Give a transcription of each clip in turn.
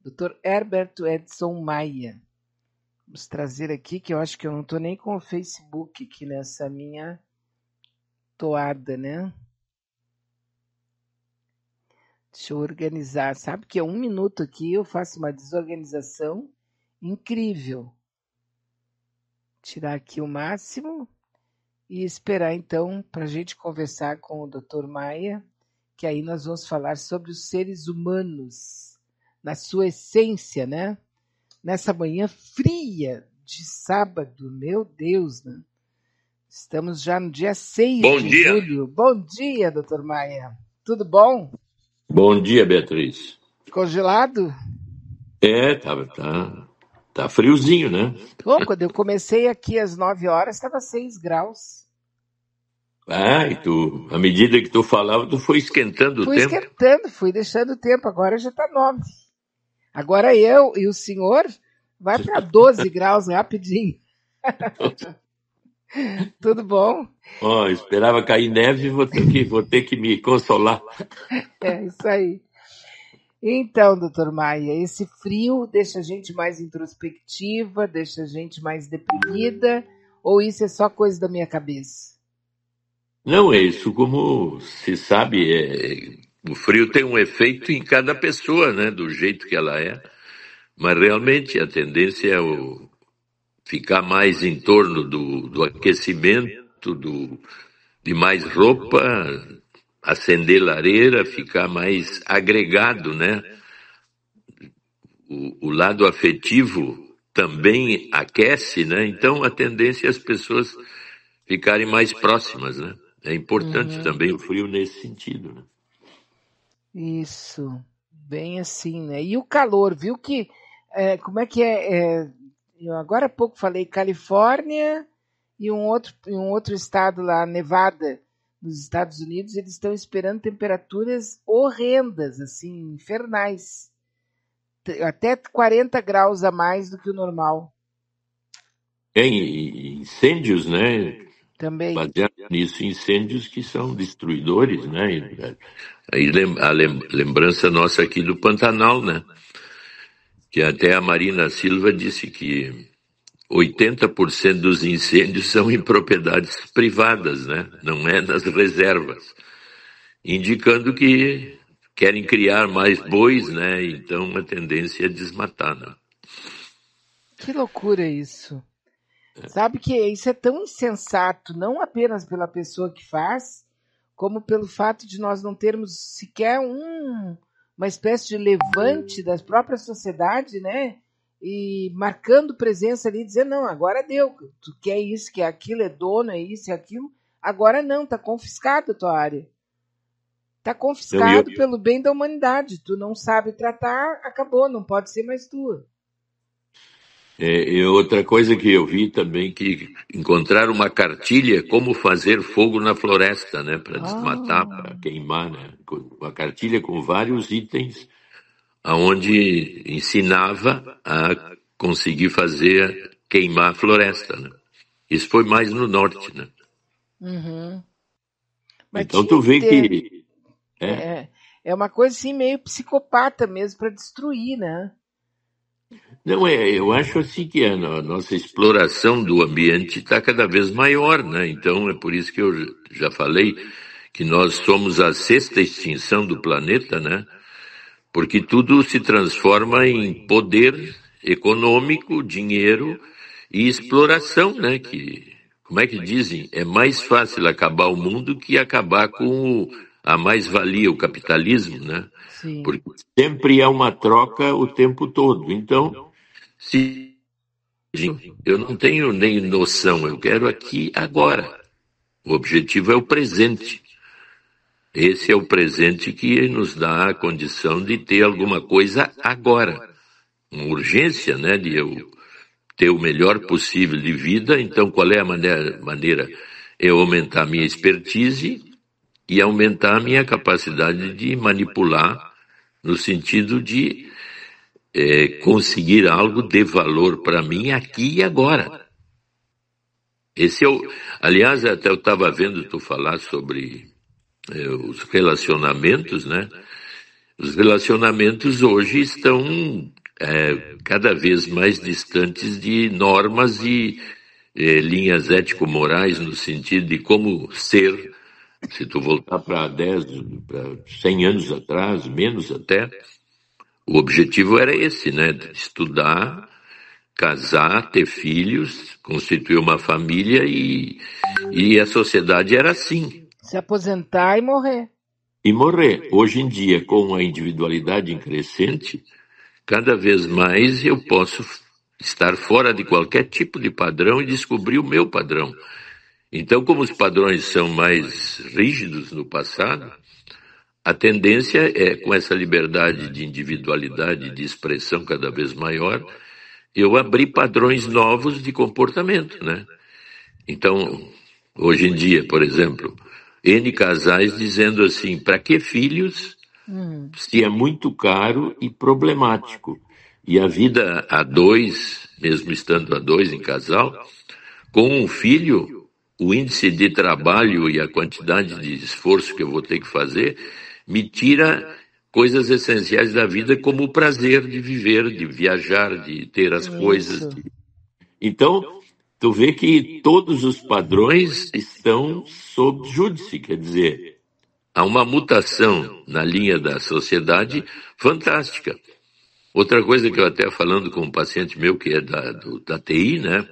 Dr. Herberto Edson Maia. Vamos trazer aqui, que eu acho que eu não estou nem com o Facebook aqui nessa minha toada, né? Deixa eu organizar. Sabe que é 1 minuto aqui, eu faço uma desorganização incrível. Tirar aqui o máximo e esperar, então, para a gente conversar com o Dr. Maia, que aí nós vamos falar sobre os seres humanos, na sua essência, né? Nessa manhã fria de sábado, meu Deus, né? Estamos já no dia 6 Bom de dia. julho. Bom dia, Dr. Maia. Tudo bom? Bom dia, Beatriz. Congelado? Tá friozinho, né? Bom, quando eu comecei aqui às 9 horas, estava 6 graus. E tu, à medida que tu falava, tu foi esquentando o Fui tempo. esquentando, fui deixando o tempo, agora já está 9. Agora eu e o senhor vai para 12 graus rapidinho. Tudo bom? Esperava cair neve e vou ter que me consolar. É isso aí. Então, doutor Maia, esse frio deixa a gente mais introspectiva, deixa a gente mais deprimida, ou isso é só coisa da minha cabeça? Não é isso, como se sabe, o frio tem um efeito em cada pessoa, né? Do jeito que ela é. Mas realmente a tendência é ficar mais em torno do aquecimento, de mais roupa, acender lareira, ficar mais agregado, né? O lado afetivo também aquece, né? Então a tendência é as pessoas ficarem mais próximas, né? É importante também o frio nesse sentido, né? Isso, bem assim, né? E o calor, viu que, como é que eu agora há pouco falei Califórnia e um outro estado lá, Nevada, nos Estados Unidos, eles estão esperando temperaturas horrendas, assim, infernais. Até 40 graus a mais do que o normal. Incêndios, né? Também. Baseado nisso, incêndios que são destruidores, né? Aí a lembrança nossa aqui do Pantanal, né? Que até a Marina Silva disse que 80% dos incêndios são em propriedades privadas, né? Não é nas reservas. Indicando que querem criar mais bois, né? Então a tendência é desmatar, né? Que loucura isso. Sabe que isso é tão insensato, não apenas pela pessoa que faz, como pelo fato de nós não termos sequer uma espécie de levante da própria sociedade, né? E marcando presença ali, dizendo, não, agora deu, tu quer isso, quer aquilo, é dono, é isso, é aquilo. Agora não, tá confiscado a tua área. Tá confiscado pelo bem da humanidade. Tu não sabe tratar, acabou, não pode ser mais tua. E outra coisa que eu vi também, que encontraram uma cartilha como fazer fogo na floresta, né? Para desmatar, para queimar, né? Uma cartilha com vários itens, aonde ensinava a conseguir queimar a floresta, né? Isso foi mais no norte, né? Uhum. Mas então tu vê que... É uma coisa assim meio psicopata mesmo para destruir, né? Não, eu acho assim que a nossa exploração do ambiente está cada vez maior, né? Então é por isso que eu já falei que nós somos a 6ª extinção do planeta, né? Porque tudo se transforma em poder econômico, dinheiro e exploração, né? Como é que dizem? É mais fácil acabar o mundo que acabar com a mais-valia, o capitalismo, né? Sim. Porque sempre há uma troca o tempo todo. Então, se eu não tenho nem noção, eu quero aqui agora. O objetivo é o presente. Esse é o presente que nos dá a condição de ter alguma coisa agora. Uma urgência, né, de eu ter o melhor possível de vida. Então, qual é a maneira? É aumentar a minha expertise e aumentar a minha capacidade de manipular no sentido de conseguir algo de valor para mim aqui e agora. Aliás, até eu estava vendo tu falar sobre os relacionamentos, né? Os relacionamentos hoje estão cada vez mais distantes de normas e linhas ético-morais no sentido de como ser. Se tu voltar para 10, para 100 anos atrás, menos até, o objetivo era esse, né? Estudar, casar, ter filhos, constituir uma família e a sociedade era assim. Se aposentar e morrer. E morrer. Hoje em dia, com a individualidade em crescente, cada vez mais eu posso estar fora de qualquer tipo de padrão e descobrir o meu padrão. Então, como os padrões são mais rígidos no passado, a tendência é, com essa liberdade de individualidade, de expressão cada vez maior, eu abrir padrões novos de comportamento, né? Então, hoje em dia, por exemplo, N casais dizendo assim, para que filhos se é muito caro e problemático? E a vida a dois, mesmo estando a dois em casal, com um filho, o índice de trabalho e a quantidade de esforço que eu vou ter que fazer me tira coisas essenciais da vida, como o prazer de viver, de viajar, de ter as coisas. Então, tu vê que todos os padrões estão sob júdice, quer dizer, há uma mutação na linha da sociedade fantástica. Outra coisa que eu até falando com um paciente meu que é da TI, né,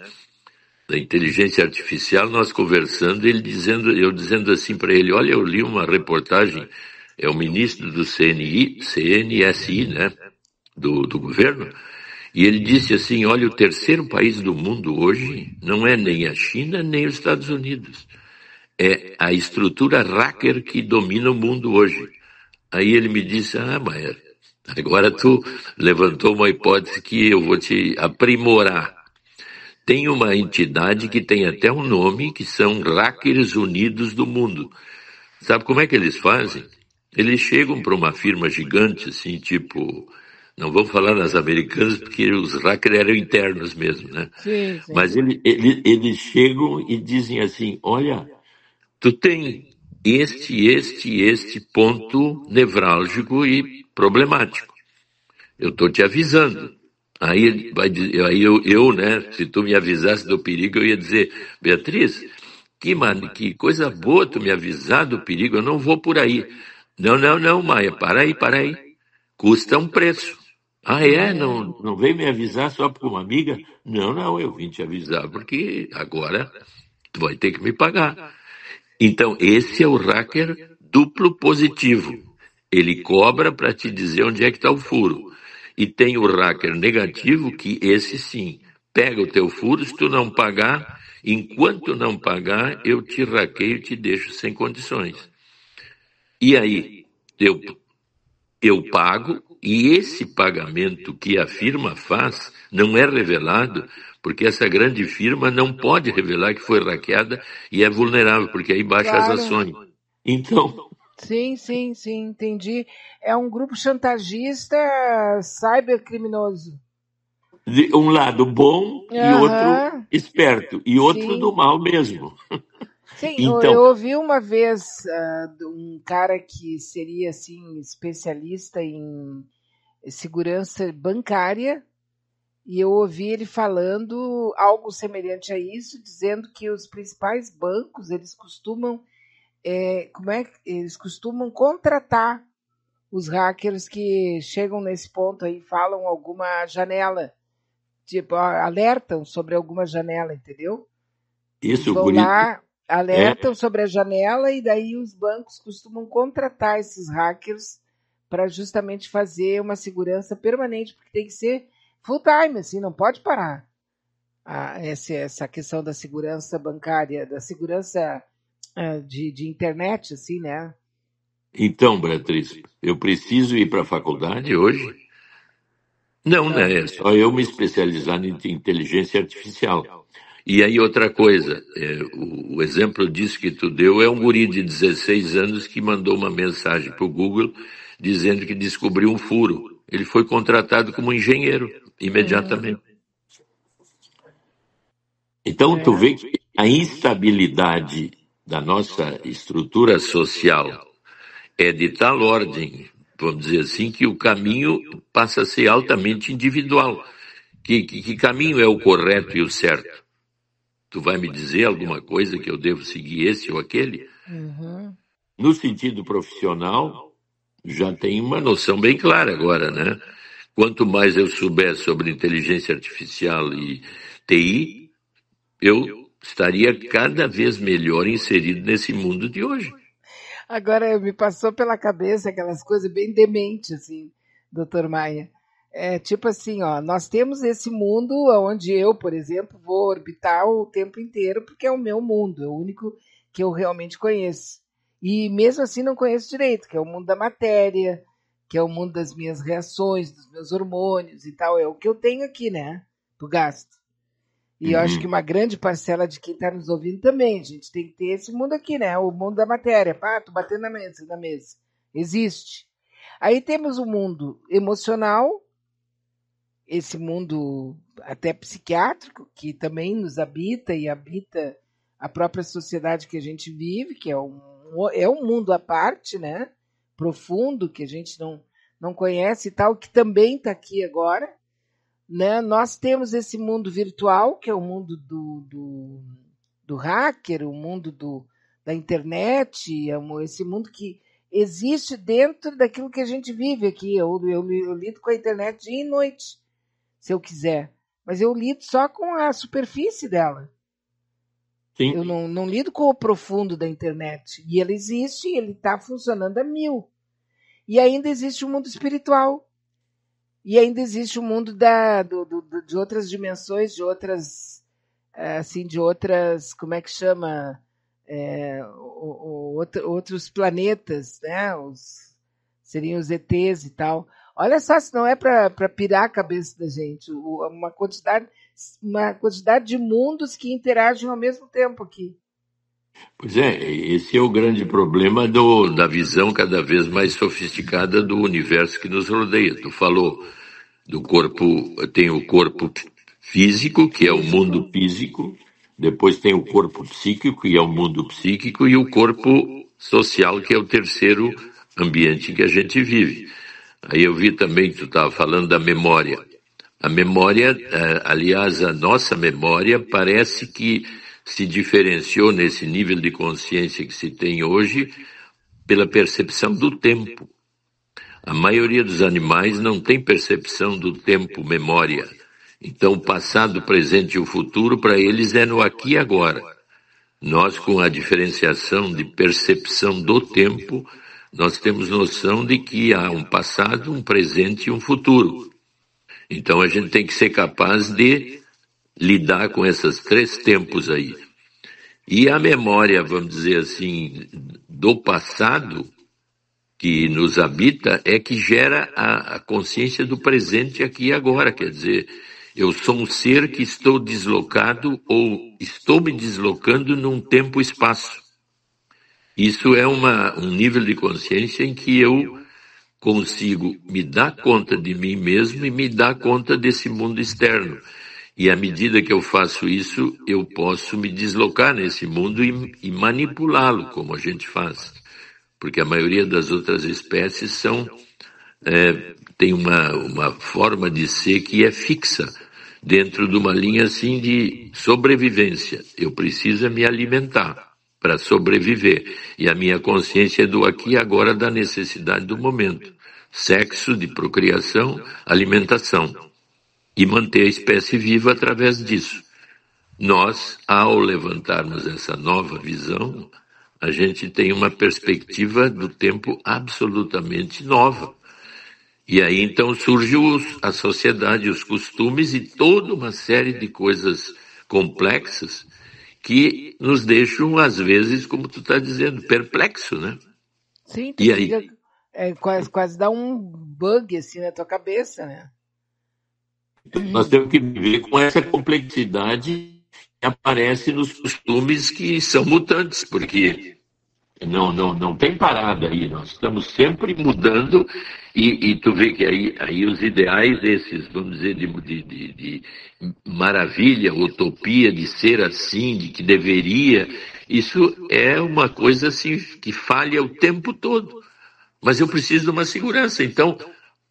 da inteligência artificial, nós conversando, eu dizendo assim para ele, olha, eu li uma reportagem, é o ministro do CNSI, né, do governo, e ele disse assim, olha, o terceiro país do mundo hoje não é nem a China, nem os Estados Unidos. É a estrutura hacker que domina o mundo hoje. Aí ele me disse, Maia, agora tu levantou uma hipótese que eu vou te aprimorar. Tem uma entidade que tem até um nome, que são Hackers Unidos do Mundo. Sabe como é que eles fazem? Eles chegam para uma firma gigante, assim, tipo... Não vamos falar nas americanas, porque os hackers eram internos mesmo, né? Sim. Mas eles chegam e dizem assim, olha, tu tem este ponto nevrálgico e problemático. Eu estou te avisando. Aí eu, né, se tu me avisasse do perigo, eu ia dizer, Beatriz, que coisa boa tu me avisar do perigo, eu não vou por aí. Não, Maia, para aí. Custa um preço. Não veio me avisar só por uma amiga? Não, eu vim te avisar porque agora tu vai ter que me pagar. Então, esse é o hacker duplo positivo. Ele cobra para te dizer onde é que está o furo. E tem o hacker negativo, que esse sim, pega o teu furo, se tu não pagar, enquanto não pagar, eu te hackeio e te deixo sem condições. E aí, eu pago, e esse pagamento que a firma faz não é revelado, porque essa grande firma não pode revelar que foi hackeada e é vulnerável, porque aí baixa as ações. Então... Sim, entendi. É um grupo chantagista cybercriminoso. De um lado bom e outro esperto, e outro do mal mesmo. Sim, então, eu ouvi uma vez um cara que seria assim especialista em segurança bancária, e eu ouvi ele falando algo semelhante a isso, dizendo que os principais bancos eles costumam eles costumam contratar os hackers que chegam nesse ponto aí, falam alguma janela, tipo, alertam sobre alguma janela, entendeu? Isso, vão lá, alertam sobre a janela e daí os bancos costumam contratar esses hackers para justamente fazer uma segurança permanente, porque tem que ser full time, assim, não pode parar. Essa questão da segurança bancária, da segurança de internet, assim, né? Então, Beatriz, eu preciso ir para a faculdade hoje? Não, né? É só eu me especializar em inteligência artificial. E aí outra coisa, o exemplo disso que tu deu é um guri de 16 anos que mandou uma mensagem para o Google dizendo que descobriu um furo. Ele foi contratado como engenheiro imediatamente. Então tu vê que a instabilidade da nossa estrutura social é de tal ordem vamos dizer assim, que o caminho passa a ser altamente individual. Que caminho é o correto e o certo? Tu vai me dizer alguma coisa que eu devo seguir esse ou aquele? Uhum. No sentido profissional, já tem uma noção bem clara agora, né? Quanto mais eu souber sobre inteligência artificial e TI, eu estaria cada vez melhor inserido nesse mundo de hoje. Agora me passou pela cabeça aquelas coisas bem dementes, assim, doutor Maia. É tipo assim, ó, nós temos esse mundo onde eu, por exemplo, vou orbitar o tempo inteiro, porque é o meu mundo, é o único que eu realmente conheço. E mesmo assim não conheço direito, que é o mundo da matéria, que é o mundo das minhas reações, dos meus hormônios e tal. É o que eu tenho aqui, né? Do gasto. E eu acho que uma grande parcela de quem está nos ouvindo também, a gente tem que ter esse mundo aqui, né? O mundo da matéria. Pá, tô batendo na mesa, na mesa. Existe. Aí temos o mundo emocional, esse mundo até psiquiátrico, que também nos habita e habita a própria sociedade que a gente vive, que é um mundo à parte, né? Profundo, que a gente não conhece e tal, que também está aqui agora. Né? Nós temos esse mundo virtual, que é o mundo do hacker, o mundo da internet, esse mundo que existe dentro daquilo que a gente vive aqui. Eu lido com a internet dia e noite, se eu quiser. Mas eu lido só com a superfície dela. Sim. Eu não lido com o profundo da internet. E ele existe, ele está funcionando a 1000. E ainda existe o mundo espiritual. E ainda existe o mundo de outras dimensões, de outras, como é que chama? Outros planetas, né? Seriam os ETs e tal. Olha só, se não é para pirar a cabeça da gente, uma quantidade de mundos que interagem ao mesmo tempo aqui. Pois é, esse é o grande problema da visão cada vez mais sofisticada do universo que nos rodeia. Tu falou do corpo, tem o corpo físico, que é o mundo físico, depois tem o corpo psíquico, que é o mundo psíquico, e o corpo social, que é o terceiro ambiente que a gente vive. Aí eu vi também que tu estava falando da memória. A memória, aliás, a nossa memória parece que se diferenciou nesse nível de consciência que se tem hoje pela percepção do tempo. A maioria dos animais não tem percepção do tempo, memória. Então, o passado, o presente e o futuro, para eles, é no aqui e agora. Nós, com a diferenciação de percepção do tempo, nós temos noção de que há um passado, um presente e um futuro. Então, a gente tem que ser capaz de lidar com esses 3 tempos aí. E a memória, vamos dizer assim, do passado, que nos habita, é que gera a consciência do presente aqui e agora. Quer dizer, eu sou um ser que estou deslocado ou estou me deslocando num tempo e espaço. Isso é um nível de consciência em que eu consigo me dar conta de mim mesmo e me dar conta desse mundo externo. E à medida que eu faço isso, eu posso me deslocar nesse mundo e manipulá-lo, como a gente faz. Porque a maioria das outras espécies tem uma forma de ser que é fixa, dentro de uma linha assim de sobrevivência. Eu preciso me alimentar para sobreviver. E a minha consciência é do aqui e agora, da necessidade do momento. Sexo, de procriação, alimentação. E manter a espécie viva através disso. Nós, ao levantarmos essa nova visão, a gente tem uma perspectiva do tempo absolutamente nova. E aí então surge a sociedade, os costumes e toda uma série de coisas complexas que nos deixam, às vezes, como tu está dizendo, perplexo, né? Sim, e aí? Quase dá um bug assim na tua cabeça, né? Nós temos que viver com essa complexidade que aparece nos costumes que são mutantes, porque não tem parada aí, nós estamos sempre mudando e tu vê que aí os ideais esses, vamos dizer, de maravilha, utopia, de ser assim, de que deveria, isso é uma coisa assim que falha o tempo todo. Mas eu preciso de uma segurança. Então,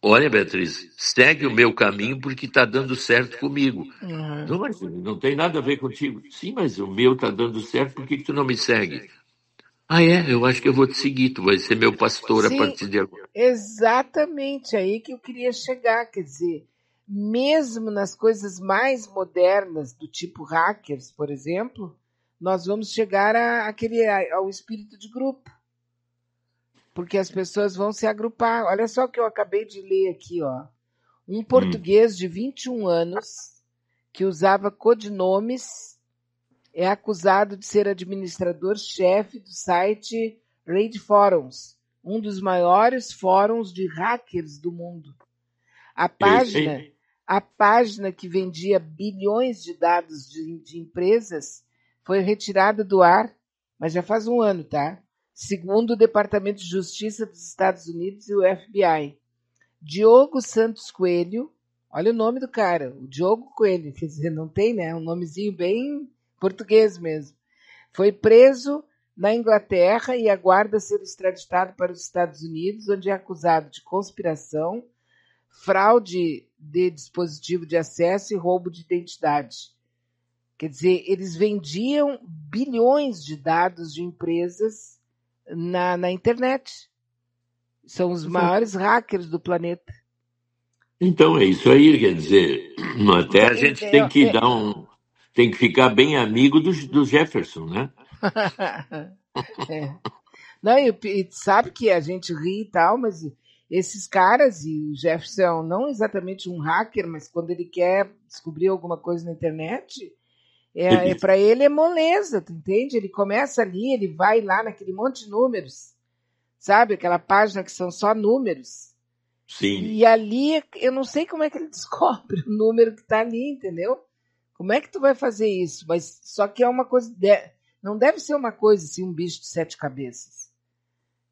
olha, Beatriz, segue o meu caminho porque está dando certo comigo. Uhum. Não, mas não tem nada a ver contigo. Sim, mas o meu está dando certo, por que tu não me segue? Ah, é? Eu acho que eu vou te seguir, tu vai ser meu pastor a Sim, partir de agora. exatamente aí que eu queria chegar. Quer dizer, mesmo nas coisas mais modernas, do tipo hackers, por exemplo, nós vamos chegar ao espírito de grupo, porque as pessoas vão se agrupar. Olha só o que eu acabei de ler aqui, ó. Um Hum. português de 21 anos que usava codinomes é acusado de ser administrador-chefe do site Raid Forums, um dos maiores fóruns de hackers do mundo. A página, Perfeito. a página que vendia bilhões de dados de empresas foi retirada do ar, mas já faz um ano, tá? Segundo o Departamento de Justiça dos Estados Unidos e o FBI. Diogo Santos Coelho, olha o nome do cara, o Diogo Coelho, quer dizer, não tem, né? Um nomezinho bem português mesmo. Foi preso na Inglaterra e aguarda ser extraditado para os Estados Unidos, onde é acusado de conspiração, fraude de dispositivo de acesso e roubo de identidade. Quer dizer, eles vendiam bilhões de dados de empresas na internet. São os Exato. maiores hackers do planeta. Então é isso aí, quer dizer, até Então, a gente tem que dar tem que ficar bem amigo do Jefferson, né? é. Não, e sabe que a gente ri e tal, mas esses caras, e o Jefferson não exatamente um hacker, mas quando ele quer descobrir alguma coisa na internet, Ele, para ele é moleza, tu entende? Ele começa ali, ele vai lá naquele monte de números, sabe? Aquela página que são só números. sim. E ali, eu não sei como é que ele descobre o número que está ali, entendeu? Como é que tu vai fazer isso? Mas só que é uma coisa, não deve ser uma coisa assim, um bicho de 7 cabeças.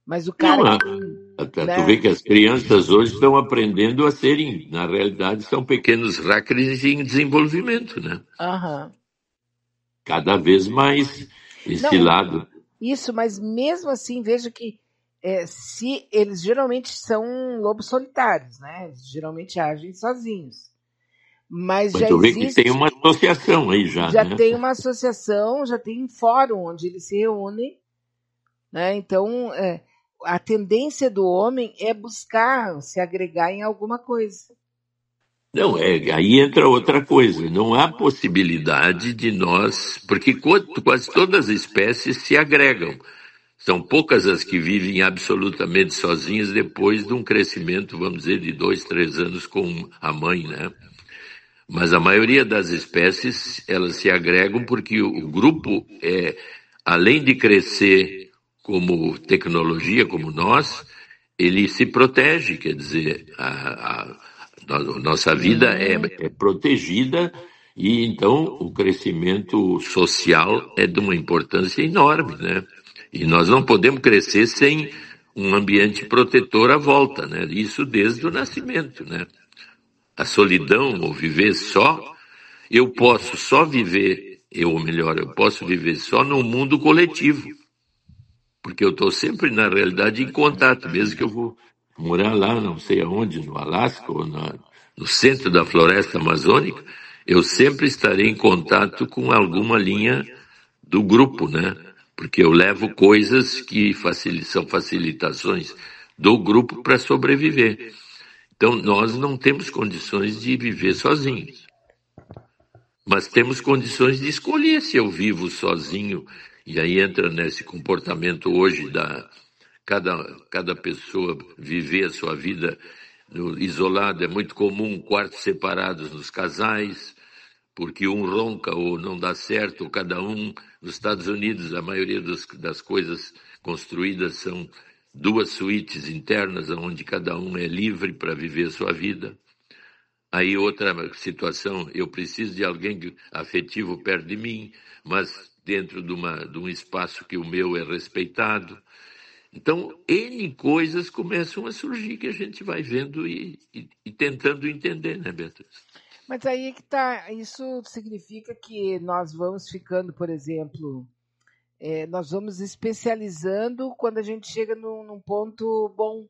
Mas o Não, cara que, tu vê né? que as crianças hoje estão aprendendo a serem, na realidade, são pequenos hackers em desenvolvimento, né? Aham. Cada vez mais esse Não, lado. isso, mas mesmo assim, veja que se eles geralmente são lobos solitários, né? Eles geralmente agem sozinhos. Mas Mas já tu vê que tem existe, uma associação aí já, já né? tem uma associação, já tem um fórum onde eles se reúnem, né? Então, a tendência do homem é buscar se agregar em alguma coisa. Não, aí entra outra coisa. Não há possibilidade de nós, porque quase todas as espécies se agregam. São poucas as que vivem absolutamente sozinhas depois de um crescimento, vamos dizer, de 2, 3 anos com a mãe, né? Mas a maioria das espécies, elas se agregam porque o grupo além de crescer como tecnologia, como nós, ele se protege, quer dizer, a nossa vida Uhum. é protegida e então o crescimento social é de uma importância enorme, né? E nós não podemos crescer sem um ambiente protetor à volta, né? Isso desde o nascimento, né? A solidão ou viver só, eu posso só viver, ou melhor, eu posso viver só num mundo coletivo, porque eu estou sempre, na realidade, em contato, mesmo que eu vou morar lá, não sei aonde, no Alasca ou no centro da floresta amazônica, eu sempre estarei em contato com alguma linha do grupo, né? Porque eu levo coisas que são facilitações do grupo para sobreviver. Então, nós não temos condições de viver sozinhos. Mas temos condições de escolher se eu vivo sozinho, e aí entra nesse comportamento hoje da cada pessoa viver a sua vida isolada. É muito comum quartos separados nos casais, porque um ronca ou não dá certo, ou cada um. Nos Estados Unidos, a maioria das coisas construídas são duas suítes internas, onde cada um é livre para viver a sua vida. Aí outra situação, eu preciso de alguém afetivo perto de mim, mas dentro de um espaço que o meu é respeitado. Então, N coisas começam a surgir que a gente vai vendo e tentando entender, né, Beatriz? Mas aí é que tá, isso significa que nós vamos ficando, por exemplo, nós vamos especializando quando a gente chega num ponto bom.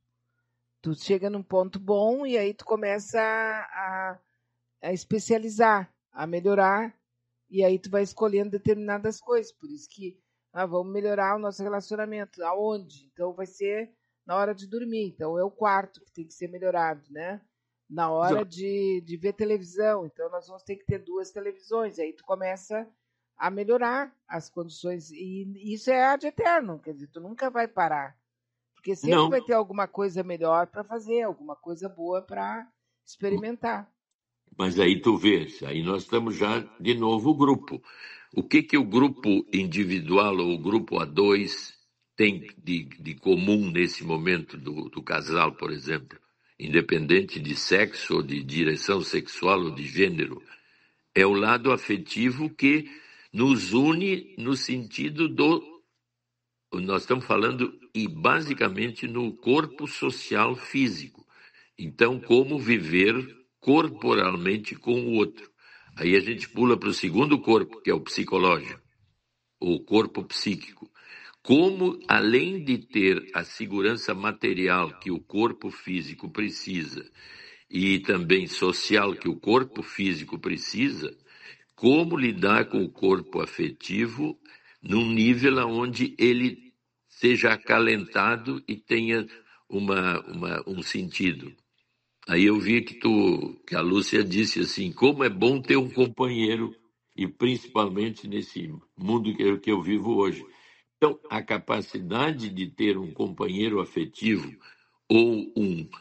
Tu chega num ponto bom e aí tu começa a especializar, a melhorar, e aí tu vai escolhendo determinadas coisas. Por isso que vamos melhorar o nosso relacionamento. Aonde? Então vai ser na hora de dormir. Então é o quarto que tem que ser melhorado, né? Na hora de ver televisão. Então nós vamos ter que ter 2 televisões. Aí tu começa a melhorar as condições. E isso é ad eterno, quer dizer, tu nunca vai parar. Porque sempre Não, vai ter alguma coisa melhor para fazer, alguma coisa boa para experimentar. mas aí tu vês, aí nós estamos já de novo o grupo. O que o grupo individual ou o grupo a dois tem de comum nesse momento do casal, por exemplo? Independente de sexo, ou de direção sexual ou de gênero, é o lado afetivo que nos une no sentido do. Nós estamos falando e basicamente no corpo social físico. Então, como viver corporalmente com o outro. Aí a gente pula para o segundo corpo, que é o psicológico, o corpo psíquico. Como, além de ter a segurança material que o corpo físico precisa e também social que o corpo físico precisa, como lidar com o corpo afetivo num nível onde ele seja acalentado e tenha um sentido. Aí eu vi que a Lúcia disse assim, como é bom ter um companheiro, e principalmente nesse mundo que eu vivo hoje. Então, a capacidade de ter um companheiro afetivo ou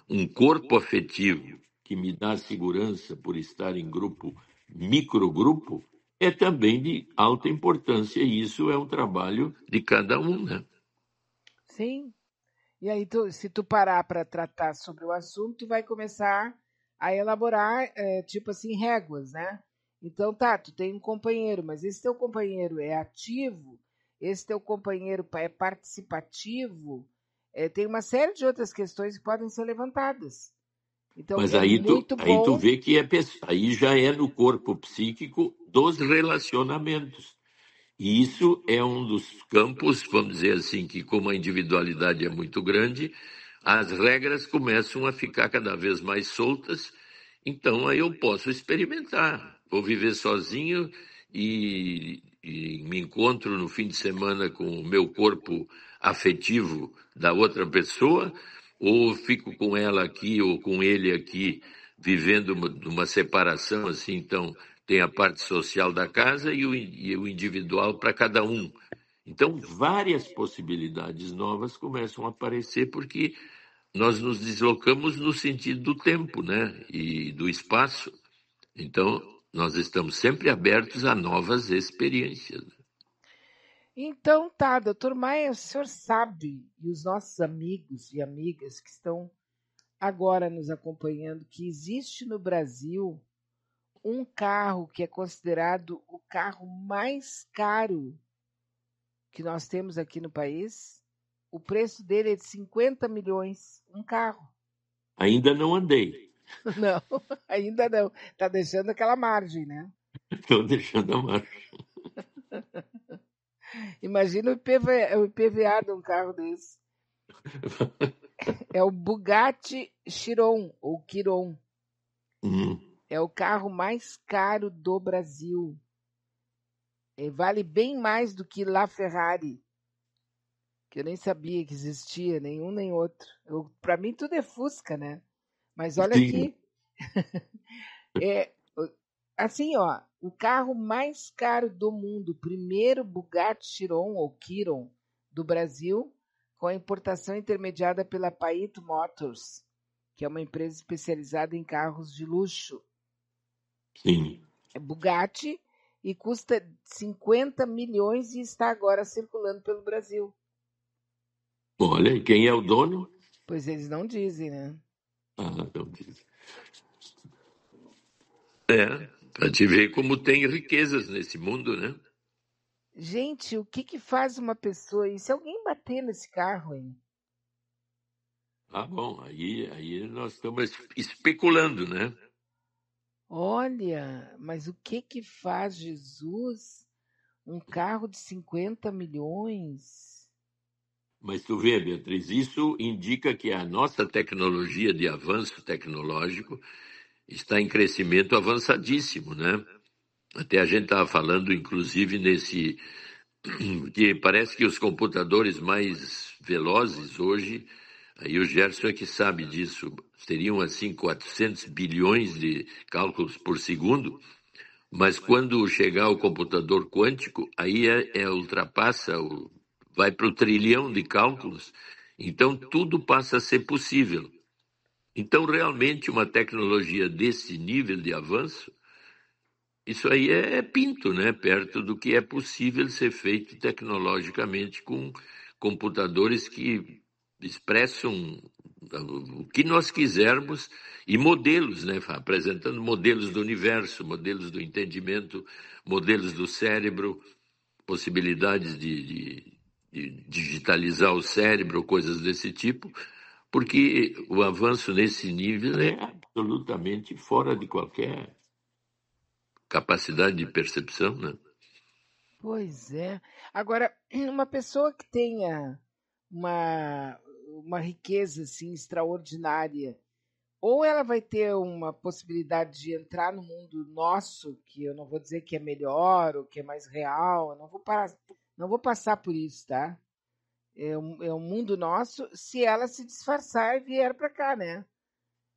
um corpo afetivo que me dá segurança por estar em grupo, microgrupo, é também de alta importância, e isso é um trabalho de cada um, né? Sim. E aí, se tu parar para tratar sobre o assunto, tu vai começar a elaborar, tipo assim, réguas, né? Então, tá, tu tem um companheiro, mas esse teu companheiro é ativo, esse teu companheiro é participativo, tem uma série de outras questões que podem ser levantadas. Então, Mas é muito aí tu bom. vê que aí já é no corpo psíquico dos relacionamentos. E isso é um dos campos, vamos dizer assim, que como a individualidade é muito grande, as regras começam a ficar cada vez mais soltas. Então aí eu posso experimentar. Vou viver sozinho e me encontro no fim de semana com o meu corpo afetivo da outra pessoa, ou fico com ela aqui ou com ele aqui, vivendo uma separação assim, então tem a parte social da casa e o individual para cada um. Então, várias possibilidades novas começam a aparecer porque nós nos deslocamos no sentido do tempo, né? E do espaço. Então, nós estamos sempre abertos a novas experiências. Então tá, doutor Maia, o senhor sabe, e os nossos amigos e amigas que estão agora nos acompanhando, que existe no Brasil um carro que é considerado o carro mais caro que nós temos aqui no país. O preço dele é de 50 milhões, um carro. Ainda não andei, Não, ainda não. Tá deixando aquela margem, né? estou deixando a marcha. Imagina o IPVA de um carro desse. É o Bugatti Chiron, ou Chiron. Hum, É o carro mais caro do Brasil. Vale bem mais do que La Ferrari, que eu nem sabia que existia, nenhum nem outro. Para mim tudo é Fusca, né? Mas olha sim, aqui, é assim, ó, o carro mais caro do mundo, o primeiro Bugatti Chiron ou Chiron do Brasil, com a importação intermediada pela Paito Motors, que é uma empresa especializada em carros de luxo. sim. É Bugatti e custa 50 milhões e está agora circulando pelo Brasil. Olha, e quem é o dono? Pois eles não dizem, né? Ah, não diz. É, para te ver como tem riquezas nesse mundo, né? Gente, o que que faz uma pessoa? E se alguém bater nesse carro, hein? Ah, bom, aí nós estamos especulando, né? Olha, mas o que que faz Jesus? Um carro de 50 milhões? Mas tu vê, Beatriz, isso indica que a nossa tecnologia de avanço tecnológico está em crescimento avançadíssimo, né? Até a gente estava falando, inclusive, que parece que os computadores mais velozes hoje, aí o Gerson é que sabe disso, seriam assim 400 bilhões de cálculos por segundo, mas quando chegar o computador quântico, aí ultrapassa, vai para o trilhão de cálculos, então tudo passa a ser possível. Então, realmente, uma tecnologia desse nível de avanço, isso aí é pinto, né? Perto do que é possível ser feito tecnologicamente com computadores que expressam o que nós quisermos e modelos, né? Apresentando modelos do universo, modelos do entendimento, modelos do cérebro, possibilidades de digitalizar o cérebro, coisas desse tipo, porque o avanço nesse nível é absolutamente fora de qualquer capacidade de percepção, né? Pois é. Agora, uma pessoa que tenha uma, uma riqueza assim extraordinária, ou ela vai ter uma possibilidade de entrar no mundo nosso, que eu não vou dizer que é melhor ou que é mais real, eu não vou passar por isso, tá? É um mundo nosso se ela se disfarçar e vier para cá, né?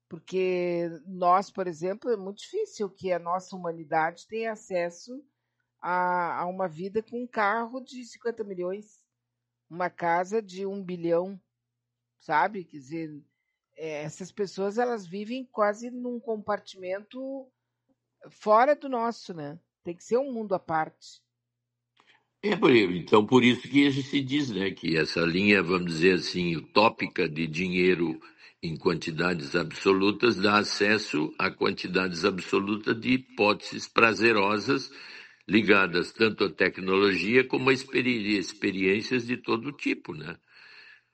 Porque nós, por exemplo, é muito difícil que a nossa humanidade tenha acesso a uma vida com um carro de 50 milhões, uma casa de 1 bilhão, sabe? Quer dizer, essas pessoas elas vivem quase num compartimento fora do nosso, né? Tem que ser um mundo à parte. Então, por isso que se diz, né, que essa linha, vamos dizer assim, utópica de dinheiro em quantidades absolutas dá acesso a quantidades absolutas de hipóteses prazerosas ligadas tanto à tecnologia como a experiências de todo tipo, né?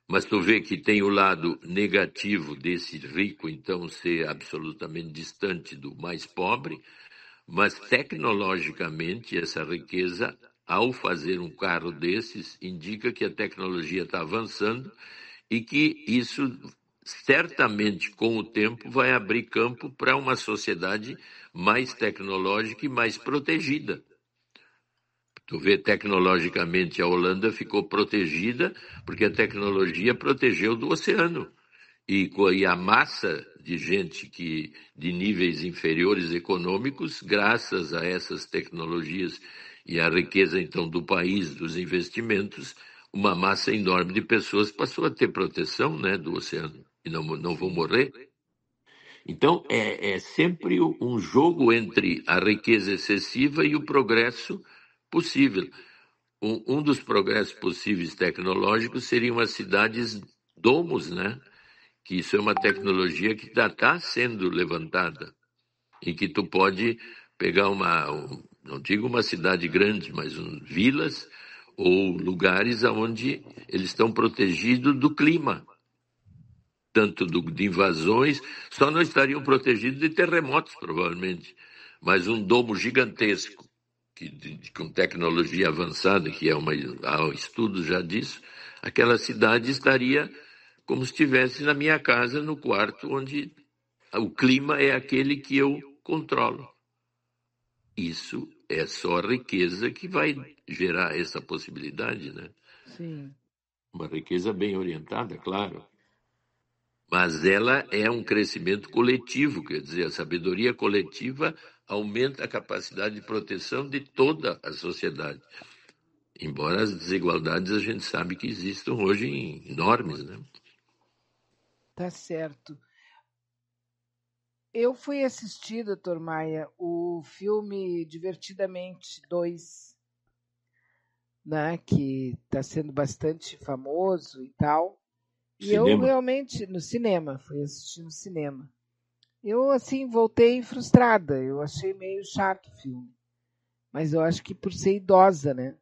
Mas tu vê que tem o lado negativo desse rico, então, ser absolutamente distante do mais pobre, mas tecnologicamente essa riqueza, ao fazer um carro desses, indica que a tecnologia está avançando e que isso certamente com o tempo vai abrir campo para uma sociedade mais tecnológica e mais protegida. Tu vê, tecnologicamente a Holanda ficou protegida porque a tecnologia protegeu do oceano. E a massa de gente de níveis inferiores econômicos, graças a essas tecnologias e à riqueza, então, do país, dos investimentos, uma massa enorme de pessoas passou a ter proteção, né, do oceano e não vão Sim, morrer. Então, é sempre um jogo entre a riqueza excessiva e o progresso possível. Um dos progressos possíveis tecnológicos seriam as cidades domos, né? Que isso é uma tecnologia que já está sendo levantada e que tu pode pegar não digo uma cidade grande, mas vilas ou lugares onde eles estão protegidos do clima, tanto de invasões, só não estariam protegidos de terremotos, provavelmente, mas um domo gigantesco, com tecnologia avançada, que há estudos já disso, aquela cidade estaria como se estivesse na minha casa, no quarto, onde o clima é aquele que eu controlo. Isso é só a riqueza que vai gerar essa possibilidade, né? sim, Uma riqueza bem orientada, claro. Mas ela é um crescimento coletivo, quer dizer, a sabedoria coletiva aumenta a capacidade de proteção de toda a sociedade. Embora as desigualdades a gente sabe que existam hoje enormes, né? tá certo. Eu fui assistir, doutor Maia, o filme Divertidamente 2, né, que está sendo bastante famoso e tal. E eu Cinema. realmente, no cinema, fui assistir no cinema. Eu, assim, voltei frustrada. Eu achei meio chato o filme. Mas eu acho que por ser idosa, né?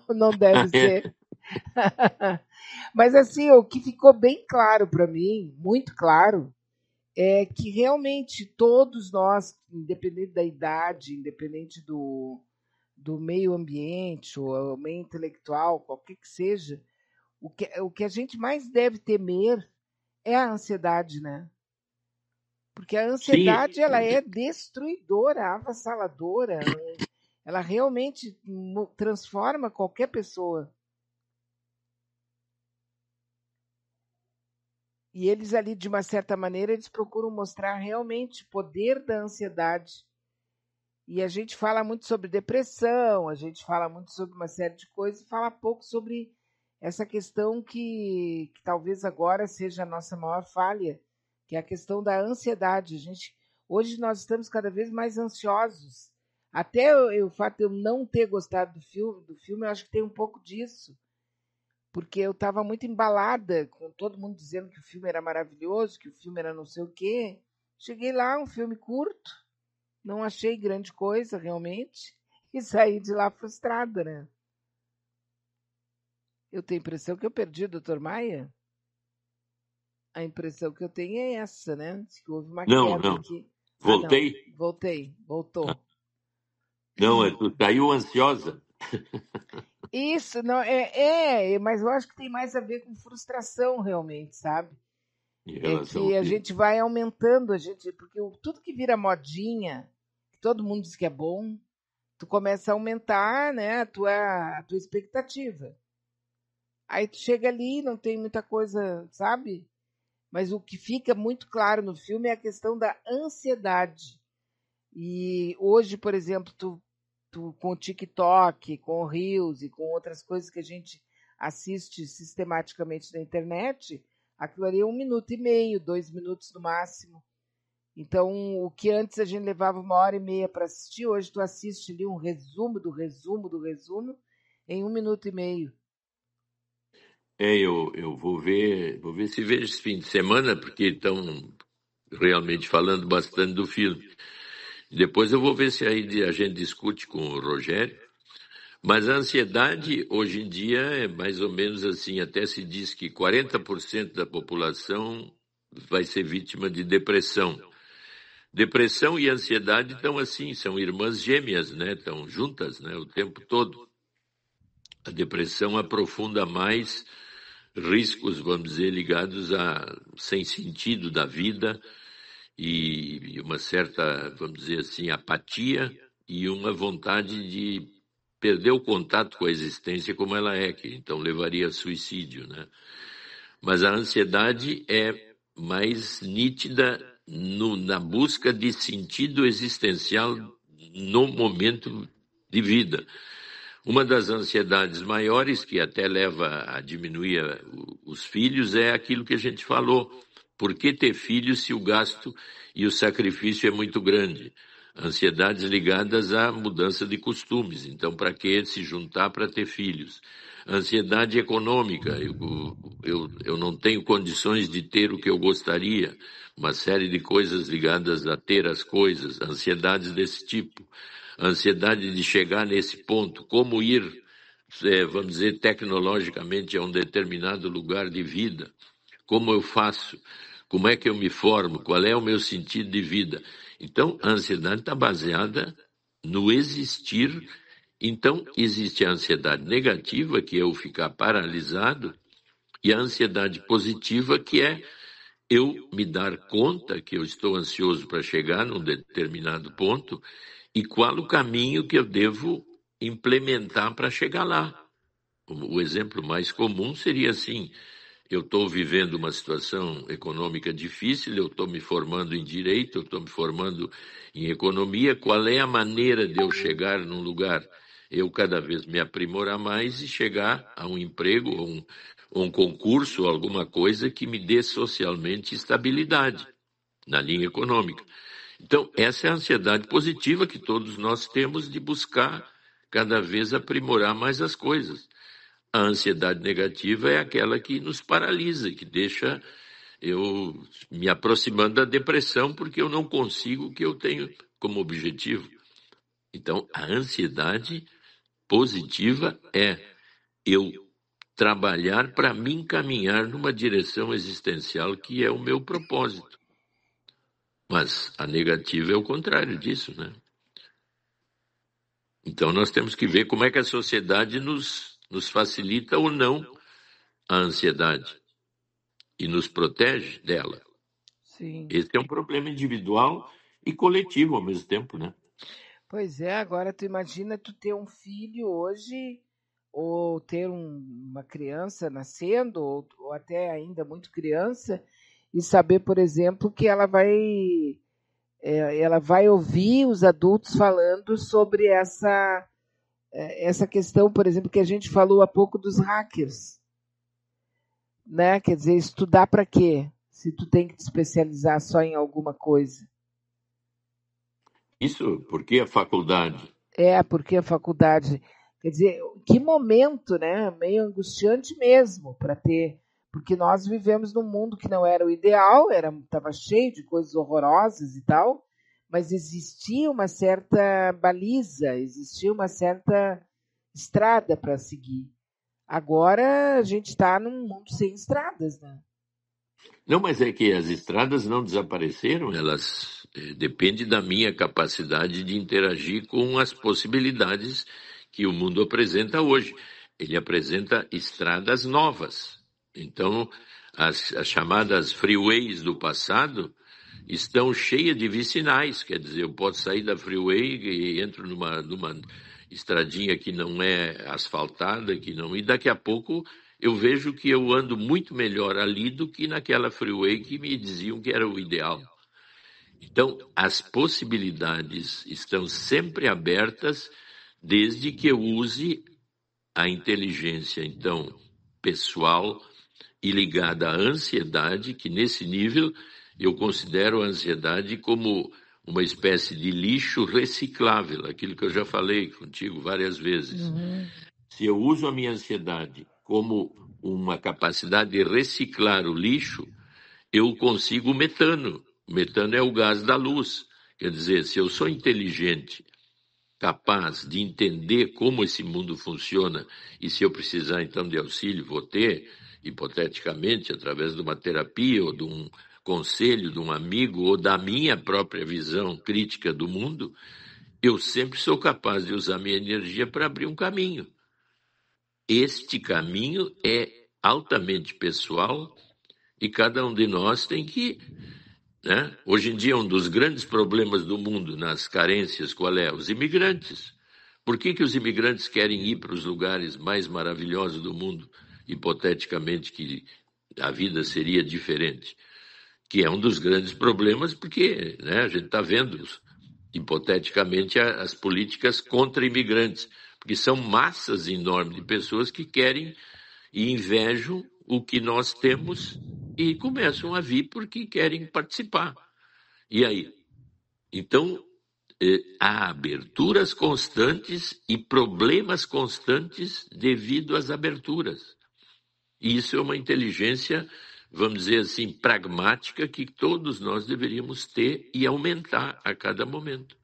Não deve ser. Mas, assim, o que ficou bem claro para mim, muito claro, é que realmente todos nós, independente da idade, independente do meio ambiente ou meio intelectual, qualquer que seja, o que a gente mais deve temer é a ansiedade, né? Porque a Sim, ansiedade, ela é destruidora, avassaladora, ela realmente transforma qualquer pessoa. E eles ali, de uma certa maneira, eles procuram mostrar realmente o poder da ansiedade. E a gente fala muito sobre depressão, a gente fala muito sobre uma série de coisas e fala pouco sobre essa questão que talvez agora seja a nossa maior falha, que é a questão da ansiedade. Hoje nós estamos cada vez mais ansiosos. Até o fato de eu não ter gostado do filme, eu acho que tem um pouco disso, porque eu estava muito embalada com todo mundo dizendo que o filme era maravilhoso, que o filme era não sei o quê. Cheguei lá, um filme curto, não achei grande coisa realmente e saí de lá frustrada, né? Eu tenho a impressão que eu perdi o Dr. Maia. A impressão que eu tenho é essa, né? Diz que houve uma não, queda não. aqui. Ah, não. Voltei? Voltou. Não, tu saiu ansiosa Isso, não, mas eu acho que tem mais a ver com frustração realmente, sabe? em É relação ao que a filme. gente vai aumentando, porque tudo que vira modinha, que todo mundo diz que é bom, tu começa a aumentar, né, a tua expectativa. Aí tu chega ali, não tem muita coisa, sabe? Mas o que fica muito claro no filme é a questão da ansiedade. E hoje, por exemplo, tu com o TikTok, com o Reels e com outras coisas que a gente assiste sistematicamente na internet, aquilo ali é 1 minuto e meio, 2 minutos no máximo. Então, o que antes a gente levava 1 hora e meia para assistir, hoje tu assiste ali um resumo do resumo do resumo em 1 minuto e meio. Eu vou ver se vejo esse fim de semana, porque estão realmente falando bastante do filme. Depois eu vou ver se aí a gente discute com o Rogério. Mas a ansiedade, hoje em dia, é mais ou menos assim, até se diz que 40% da população vai ser vítima de depressão. Depressão e ansiedade estão assim, são irmãs gêmeas, né? Estão juntas, né? O tempo todo. A depressão aprofunda mais riscos, vamos dizer, ligados a sem sentido da vida e uma certa, vamos dizer assim, apatia e uma vontade de perder o contato com a existência como ela é, que então levaria a suicídio, né? Mas a ansiedade é mais nítida na busca de sentido existencial no momento de vida. Uma das ansiedades maiores, que até leva a diminuir os filhos, é aquilo que a gente falou. Por que ter filhos se o gasto e o sacrifício é muito grande? Ansiedades ligadas à mudança de costumes. Então, para que se juntar para ter filhos? Ansiedade econômica. Eu não tenho condições de ter o que eu gostaria. Uma série de coisas ligadas a ter as coisas. Ansiedades desse tipo. Ansiedade de chegar nesse ponto. Como ir, vamos dizer, tecnologicamente a um determinado lugar de vida. Como eu faço? Como é que eu me formo? Qual é o meu sentido de vida? Então, a ansiedade está baseada no existir. Então, existe a ansiedade negativa, que é eu ficar paralisado, e a ansiedade positiva, que é eu me dar conta que eu estou ansioso para chegar num determinado ponto e qual o caminho que eu devo implementar para chegar lá. O exemplo mais comum seria assim: eu estou vivendo uma situação econômica difícil, eu estou me formando em direito, eu estou me formando em economia. Qual é a maneira de eu chegar num lugar? Eu cada vez me aprimorar mais e chegar a um emprego, ou um concurso, ou alguma coisa que me dê socialmente estabilidade na linha econômica. Então, essa é a ansiedade positiva que todos nós temos de buscar cada vez aprimorar mais as coisas. A ansiedade negativa é aquela que nos paralisa, que deixa eu me aproximando da depressão porque eu não consigo o que eu tenho como objetivo. Então, a ansiedade positiva é eu trabalhar para me encaminhar numa direção existencial que é o meu propósito. Mas a negativa é o contrário disso, né? Então, nós temos que ver como é que a sociedade nos facilita ou não a ansiedade e nos protege dela. Sim. Esse é um problema individual e coletivo ao mesmo tempo, né? Pois é, agora tu imagina tu ter um filho hoje, ou ter uma criança nascendo, ou até ainda muito criança, e saber, por exemplo, que ela vai ouvir os adultos falando sobre essa questão, por exemplo, que a gente falou há pouco dos hackers, né? Quer dizer, estudar para quê? Se tu tem que te especializar só em alguma coisa. Isso porque a faculdade. Porque a faculdade, quer dizer, que momento, né? Meio angustiante mesmo para ter, porque nós vivemos num mundo que não era o ideal, estava cheio de coisas horrorosas e tal, mas existia uma certa baliza, existia uma certa estrada para seguir. Agora a gente está num mundo sem estradas, né? Não, mas é que as estradas não desapareceram, elas dependem da minha capacidade de interagir com as possibilidades que o mundo apresenta hoje. Ele apresenta estradas novas. Então, as chamadas freeways do passado estão cheias de vicinais, quer dizer, eu posso sair da freeway e entro numa estradinha que não é asfaltada, e daqui a pouco eu vejo que eu ando muito melhor ali do que naquela freeway que me diziam que era o ideal. Então, as possibilidades estão sempre abertas desde que eu use a inteligência, então, pessoal e ligada à ansiedade, que nesse nível eu considero a ansiedade como uma espécie de lixo reciclável, aquilo que eu já falei contigo várias vezes. Uhum. Se eu uso a minha ansiedade como uma capacidade de reciclar o lixo, eu consigo o metano. O metano é o gás da luz. Quer dizer, se eu sou inteligente, capaz de entender como esse mundo funciona, e se eu precisar então de auxílio, vou ter, hipoteticamente, através de uma terapia ou de um conselho de um amigo ou da minha própria visão crítica do mundo, eu sempre sou capaz de usar minha energia para abrir um caminho. Este caminho é altamente pessoal e cada um de nós tem que, né? Hoje em dia, um dos grandes problemas do mundo nas carências, qual é? Os imigrantes. Por que os imigrantes querem ir para os lugares mais maravilhosos do mundo, hipoteticamente, que a vida seria diferente? Que é um dos grandes problemas, porque, né, a gente está vendo, hipoteticamente, as políticas contra imigrantes, porque são massas enormes de pessoas que querem e invejam o que nós temos e começam a vir porque querem participar. E aí? Então, há aberturas constantes e problemas constantes devido às aberturas. E isso é uma inteligência, vamos dizer assim, pragmática que todos nós deveríamos ter e aumentar a cada momento.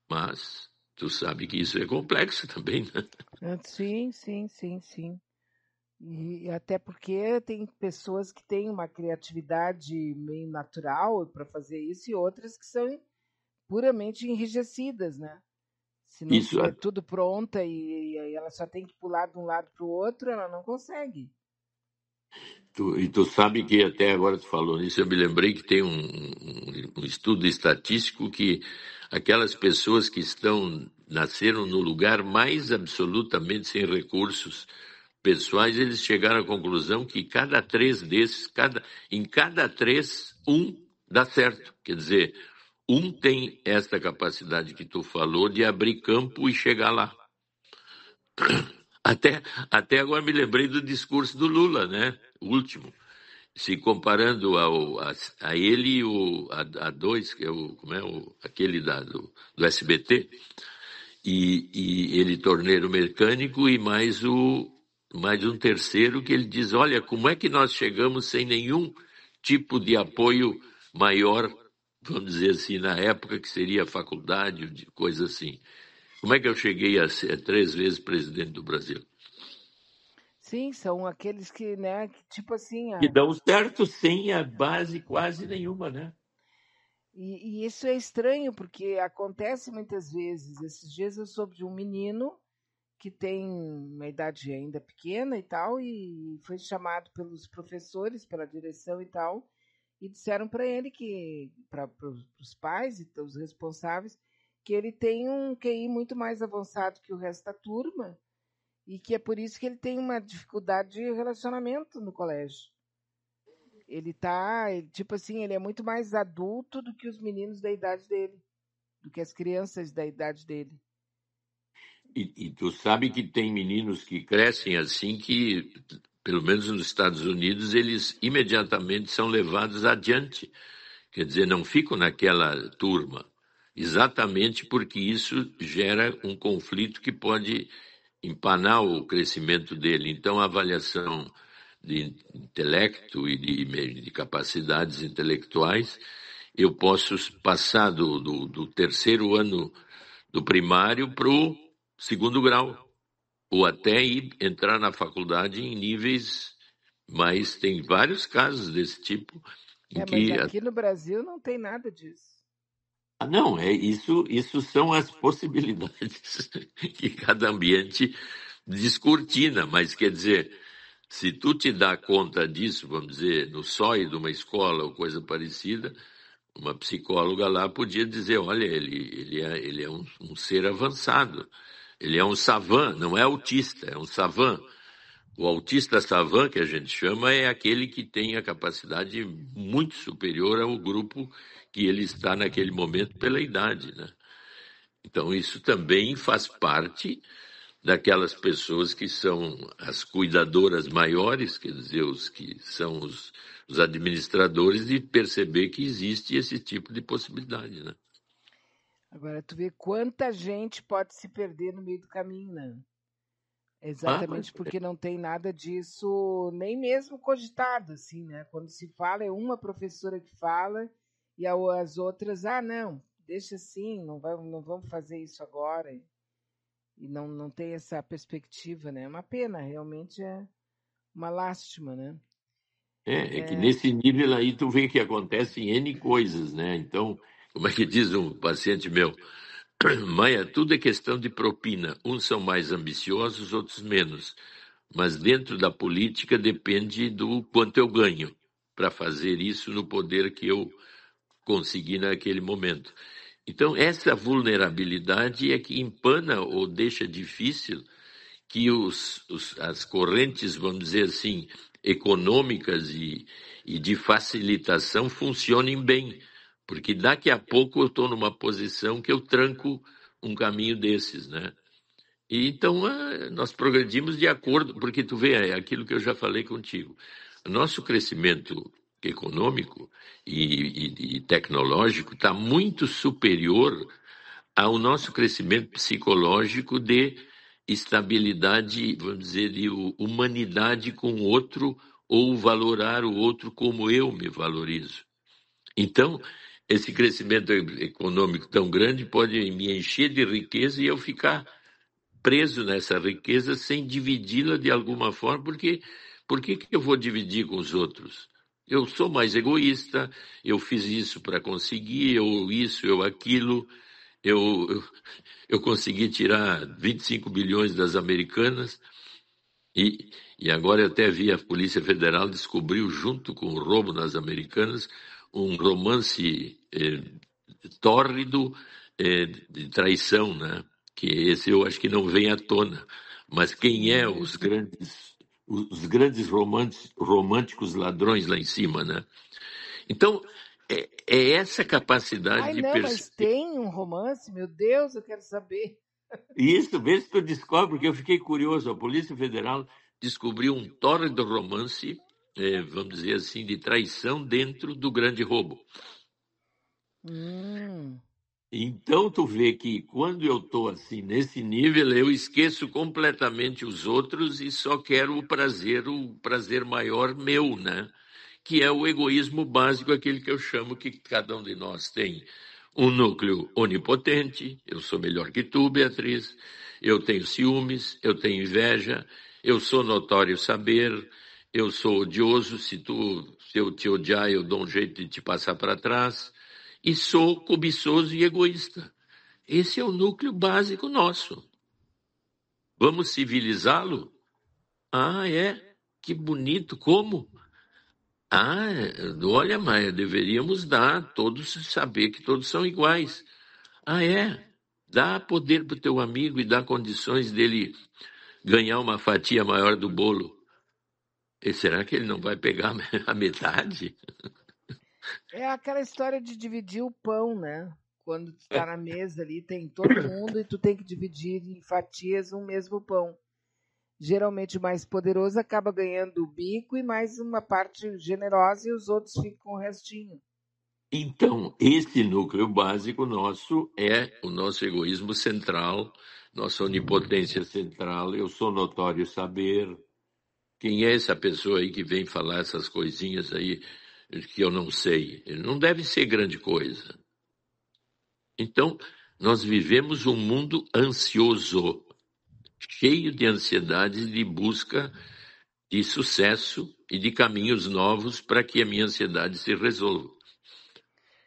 Mas tu sabe que isso é complexo também, né? Sim, sim, sim, sim. E até porque tem pessoas que têm uma criatividade meio natural para fazer isso e outras que são puramente enrijecidas, né? Se não Isso, tiver tudo pronta e ela só tem que pular de um lado para o outro, ela não consegue. tu sabe que até agora tu falou nisso, eu me lembrei que tem um estudo estatístico que aquelas pessoas que nasceram no lugar mais absolutamente sem recursos pessoais, eles chegaram à conclusão que cada três desses, em cada três, um dá certo. Quer dizer, um tem esta capacidade que tu falou de abrir campo e chegar lá. Até agora me lembrei do discurso do Lula, né? O último. Se comparando a ele e a dois, que é aquele do SBT, e ele torneiro mecânico e mais um terceiro que ele diz, olha, como é que nós chegamos sem nenhum tipo de apoio maior, vamos dizer assim, na época que seria a faculdade, coisa assim. Como é que eu cheguei a ser 3 vezes presidente do Brasil? Sim, são aqueles que, né, que, tipo assim, Que dão certo sem a base quase nenhuma, né? e isso é estranho porque acontece muitas vezes. Esses dias eu soube de um menino que tem uma idade ainda pequena e tal, e foi chamado pelos professores, pela direção e tal, e disseram para ele que, para os pais e os responsáveis, que ele tem um QI muito mais avançado que o resto da turma e que é por isso que ele tem uma dificuldade de relacionamento no colégio. Tipo assim, ele é muito mais adulto do que os meninos da idade dele, do que as crianças da idade dele. E tu sabe que tem meninos que crescem assim que, pelo menos nos Estados Unidos, eles imediatamente são levados adiante. Quer dizer, não ficam naquela turma. Exatamente porque isso gera um conflito que pode empanar o crescimento dele. Então, a avaliação de intelecto e de capacidades intelectuais, eu posso passar do terceiro ano do primário para o segundo grau, ou até entrar na faculdade em níveis, mas tem vários casos desse tipo em Mas que aqui no Brasil não tem nada disso. não, isso são as possibilidades que cada ambiente descortina, mas quer dizer, se tu te dá conta disso, vamos dizer, no SOI de uma escola ou coisa parecida, uma psicóloga lá podia dizer, olha, ele é um ser avançado, ele é um savant, não é autista, é um savant. O autista savant, que a gente chama, é aquele que tem a capacidade muito superior ao grupo que ele está naquele momento pela idade, né? Então, isso também faz parte daquelas pessoas que são as cuidadoras maiores, quer dizer, os que são os administradores, de perceber que existe esse tipo de possibilidade, né? Agora, tu vê quanta gente pode se perder no meio do caminho, né? Mas Exatamente porque não tem nada disso, nem mesmo cogitado, assim, né? Quando se fala, é uma professora que fala e as outras, não, deixa assim, não vamos fazer isso agora. E não tem essa perspectiva, né? É uma pena, realmente é uma lástima, né? é que nesse nível aí tu vê que acontecem N coisas, né? Então, como é que diz um paciente meu? Maia, tudo é questão de propina. Uns são mais ambiciosos, outros menos. Mas dentro da política depende do quanto eu ganho para fazer isso no poder que eu consegui naquele momento. Então, essa vulnerabilidade é que empana ou deixa difícil que as correntes, vamos dizer assim, econômicas e de facilitação funcionem bem, porque daqui a pouco eu estou numa posição que eu tranco um caminho desses, né? E então nós progredimos de acordo, porque tu vê, é aquilo que eu já falei contigo. Nosso crescimento econômico e tecnológico está muito superior ao nosso crescimento psicológico de estabilidade, vamos dizer, de humanidade com o outro ou valorar o outro como eu me valorizo. Então, esse crescimento econômico tão grande pode me encher de riqueza e eu ficar preso nessa riqueza sem dividi-la de alguma forma, porque por que eu vou dividir com os outros? Eu sou mais egoísta, eu fiz isso para conseguir, eu isso, eu aquilo, eu, eu consegui tirar 25 bilhões das americanas e agora eu até vi a Polícia Federal descobriu, junto com o roubo nas americanas, um romance tórrido de traição, né? Que esse eu acho que não vem à tona. Mas quem é os grandes românticos ladrões lá em cima, né? Então, é essa capacidade Ai, de não, mas perceber. tem um romance, meu Deus, eu quero saber. E isso, vê se tu descobre, porque eu fiquei curioso. A Polícia Federal descobriu um tórrido romance, vamos dizer assim, de traição dentro do grande roubo. Hum. Então tu vê que quando eu estou assim nesse nível, eu esqueço completamente os outros e só quero o prazer maior meu, né? Que é o egoísmo básico, aquele que eu chamo que cada um de nós tem um núcleo onipotente. Eu sou melhor que tu, Beatriz. Eu tenho ciúmes, eu tenho inveja, eu sou notório saber, eu sou odioso. Se eu te odiar, eu dou um jeito de te passar para trás. E sou cobiçoso e egoísta. Esse é o núcleo básico nosso. Vamos civilizá-lo? Ah, é? Que bonito. Como? Ah, olha, Maia, deveríamos dar, todos saber que todos são iguais. Ah, é? Dá poder para o teu amigo e dá condições dele ganhar uma fatia maior do bolo. E será que ele não vai pegar a metade? É aquela história de dividir o pão, né? Quando tu tá na mesa ali, tem todo mundo e tu tem que dividir em fatias um mesmo pão. Geralmente o mais poderoso acaba ganhando o bico e mais uma parte generosa e os outros ficam com o restinho. Então, esse núcleo básico nosso é o nosso egoísmo central, nossa onipotência central. Eu sou notório saber. Quem é essa pessoa aí que vem falar essas coisinhas aí que eu não sei? Não deve ser grande coisa. Então, nós vivemos um mundo ansioso, cheio de ansiedade e de busca de sucesso e de caminhos novos para que a minha ansiedade se resolva.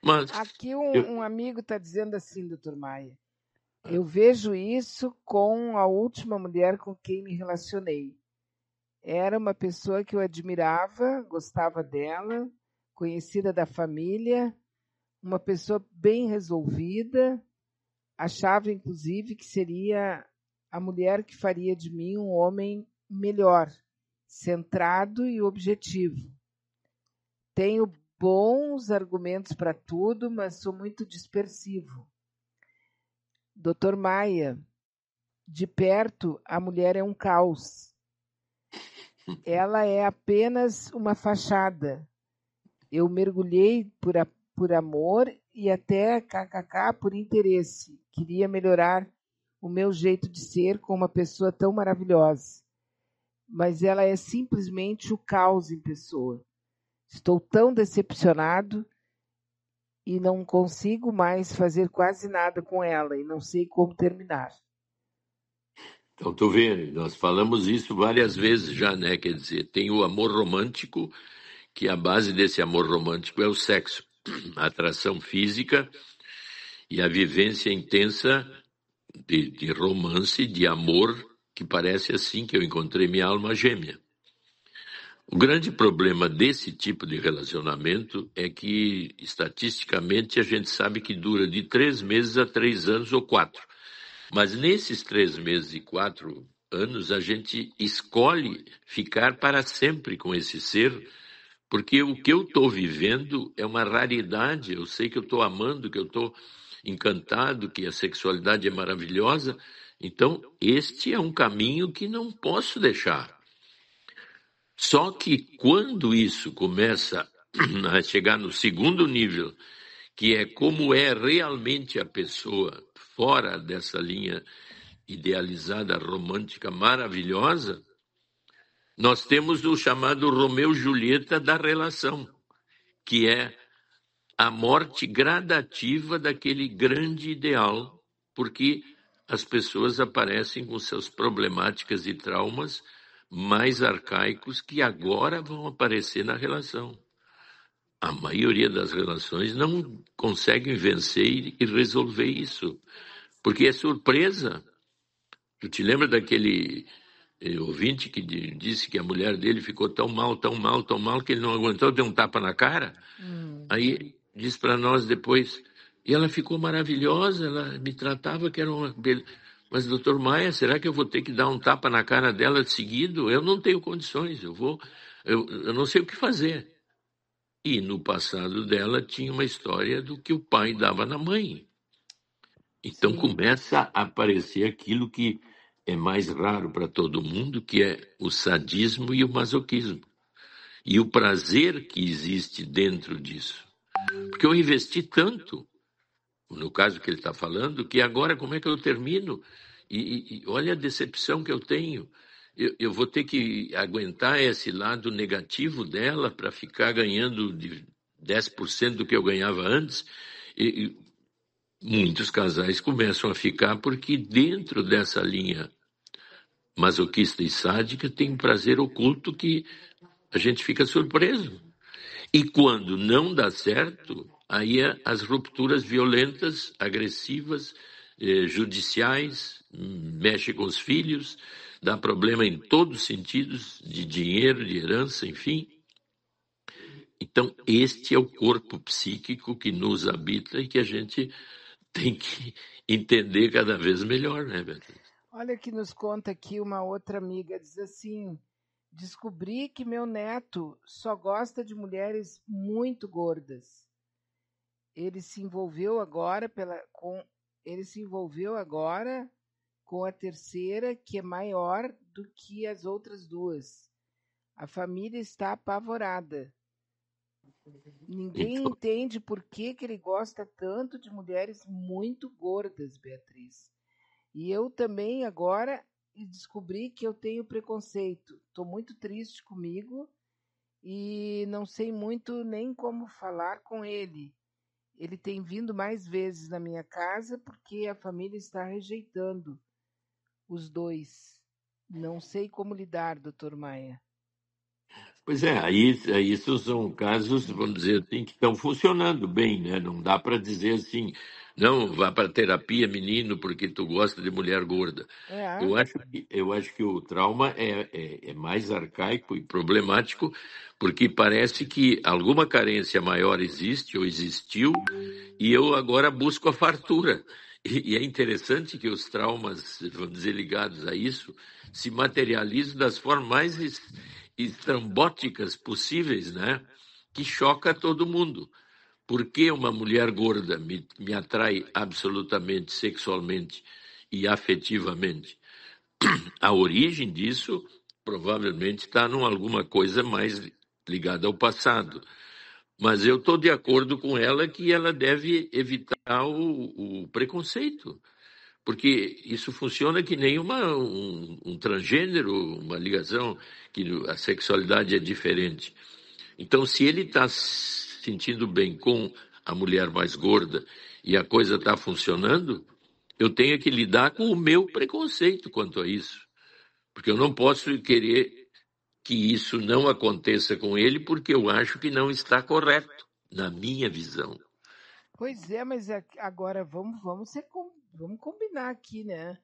Mas Aqui eu, um amigo está dizendo assim, doutor Maia, eu vejo isso com a última mulher com quem me relacionei. Era uma pessoa que eu admirava, gostava dela, conhecida da família, uma pessoa bem resolvida, achava inclusive que seria a mulher que faria de mim um homem melhor, centrado e objetivo. Tenho bons argumentos para tudo, mas sou muito dispersivo. Doutor Maia, de perto a mulher é um caos. Ela é apenas uma fachada. Eu mergulhei por amor e até kkk por interesse. Queria melhorar o meu jeito de ser com uma pessoa tão maravilhosa. Mas ela é simplesmente o caos em pessoa. Estou tão decepcionado e não consigo mais fazer quase nada com ela e não sei como terminar. então, tu vê, nós falamos isso várias vezes já, né? Quer dizer, tem o amor romântico, que a base desse amor romântico é o sexo, a atração física e a vivência intensa de romance, de amor, que parece assim que eu encontrei minha alma gêmea. O grande problema desse tipo de relacionamento é que, estatisticamente, a gente sabe que dura de 3 meses a 3 anos ou 4. Mas nesses 3 meses e 4 anos, a gente escolhe ficar para sempre com esse ser, porque o que eu estou vivendo é uma raridade. Eu sei que eu estou amando, que eu estou encantado, que a sexualidade é maravilhosa. Então, este é um caminho que não posso deixar. Só que quando isso começa a chegar no segundo nível, que é como é realmente a pessoa fora dessa linha idealizada, romântica, maravilhosa, nós temos o chamado Romeu e Julieta da relação, que é a morte gradativa daquele grande ideal, porque as pessoas aparecem com suas problemáticas e traumas mais arcaicos que agora vão aparecer na relação. A maioria das relações não conseguem vencer e resolver isso, porque é surpresa. Tu te lembra daquele ouvinte que disse que a mulher dele ficou tão mal, tão mal, tão mal, que ele não aguentou, deu um tapa na cara? Aí diz para nós depois, e ela ficou maravilhosa, ela me tratava que era uma beleza. Mas, doutor Maia, será que eu vou ter que dar um tapa na cara dela seguido? Eu não tenho condições, eu não sei o que fazer. E no passado dela tinha uma história do que o pai dava na mãe. Então Sim, começa a aparecer aquilo que é mais raro para todo mundo, que é o sadismo e o masoquismo. E o prazer que existe dentro disso. Porque eu investi tanto, no caso que ele está falando, que agora como é que eu termino? E olha a decepção que eu tenho. Eu vou ter que aguentar esse lado negativo dela para ficar ganhando de 10% do que eu ganhava antes. E muitos casais começam a ficar porque dentro dessa linha masoquista e sádica tem um prazer oculto que a gente fica surpreso. E quando não dá certo, aí as rupturas violentas, agressivas, judiciais, mexe com os filhos, dá problema em todos os sentidos, de dinheiro, de herança, enfim. Então, este é o corpo psíquico que nos habita e que a gente tem que entender cada vez melhor, né, Beatriz? Olha que nos conta aqui uma outra amiga, diz assim: descobri que meu neto só gosta de mulheres muito gordas. Ele se envolveu agora ele se envolveu agora com a terceira, que é maior do que as outras duas. A família está apavorada. Ninguém Então, entende por que ele gosta tanto de mulheres muito gordas, Beatriz. E eu também agora descobri que eu tenho preconceito. Estou muito triste comigo e não sei muito nem como falar com ele. Ele tem vindo mais vezes na minha casa porque a família está rejeitando os dois. Não sei como lidar, doutor Maia. pois é, aí isso são casos, vamos dizer assim, que estão funcionando bem, né? Não dá para dizer assim, não, vá para terapia, menino, porque tu gosta de mulher gorda. É, Eu acho que o trauma é mais arcaico e problemático, porque parece que alguma carência maior existe ou existiu, e eu agora busco a fartura. E é interessante que os traumas, vamos dizer, ligados a isso, se materializam das formas mais estrambóticas possíveis, né? Que choca todo mundo. Por que uma mulher gorda me atrai absolutamente sexualmente e afetivamente? A origem disso provavelmente está em alguma coisa mais ligada ao passado. Mas eu estou de acordo com ela que ela deve evitar o preconceito, porque isso funciona que nem um transgênero, uma ligação, que a sexualidade é diferente. Então, se ele está se sentindo bem com a mulher mais gorda e a coisa está funcionando, eu tenho que lidar com o meu preconceito quanto a isso. Porque eu não posso querer que isso não aconteça com ele, porque eu acho que não está correto, na minha visão. pois é, mas agora vamos combinar aqui, né?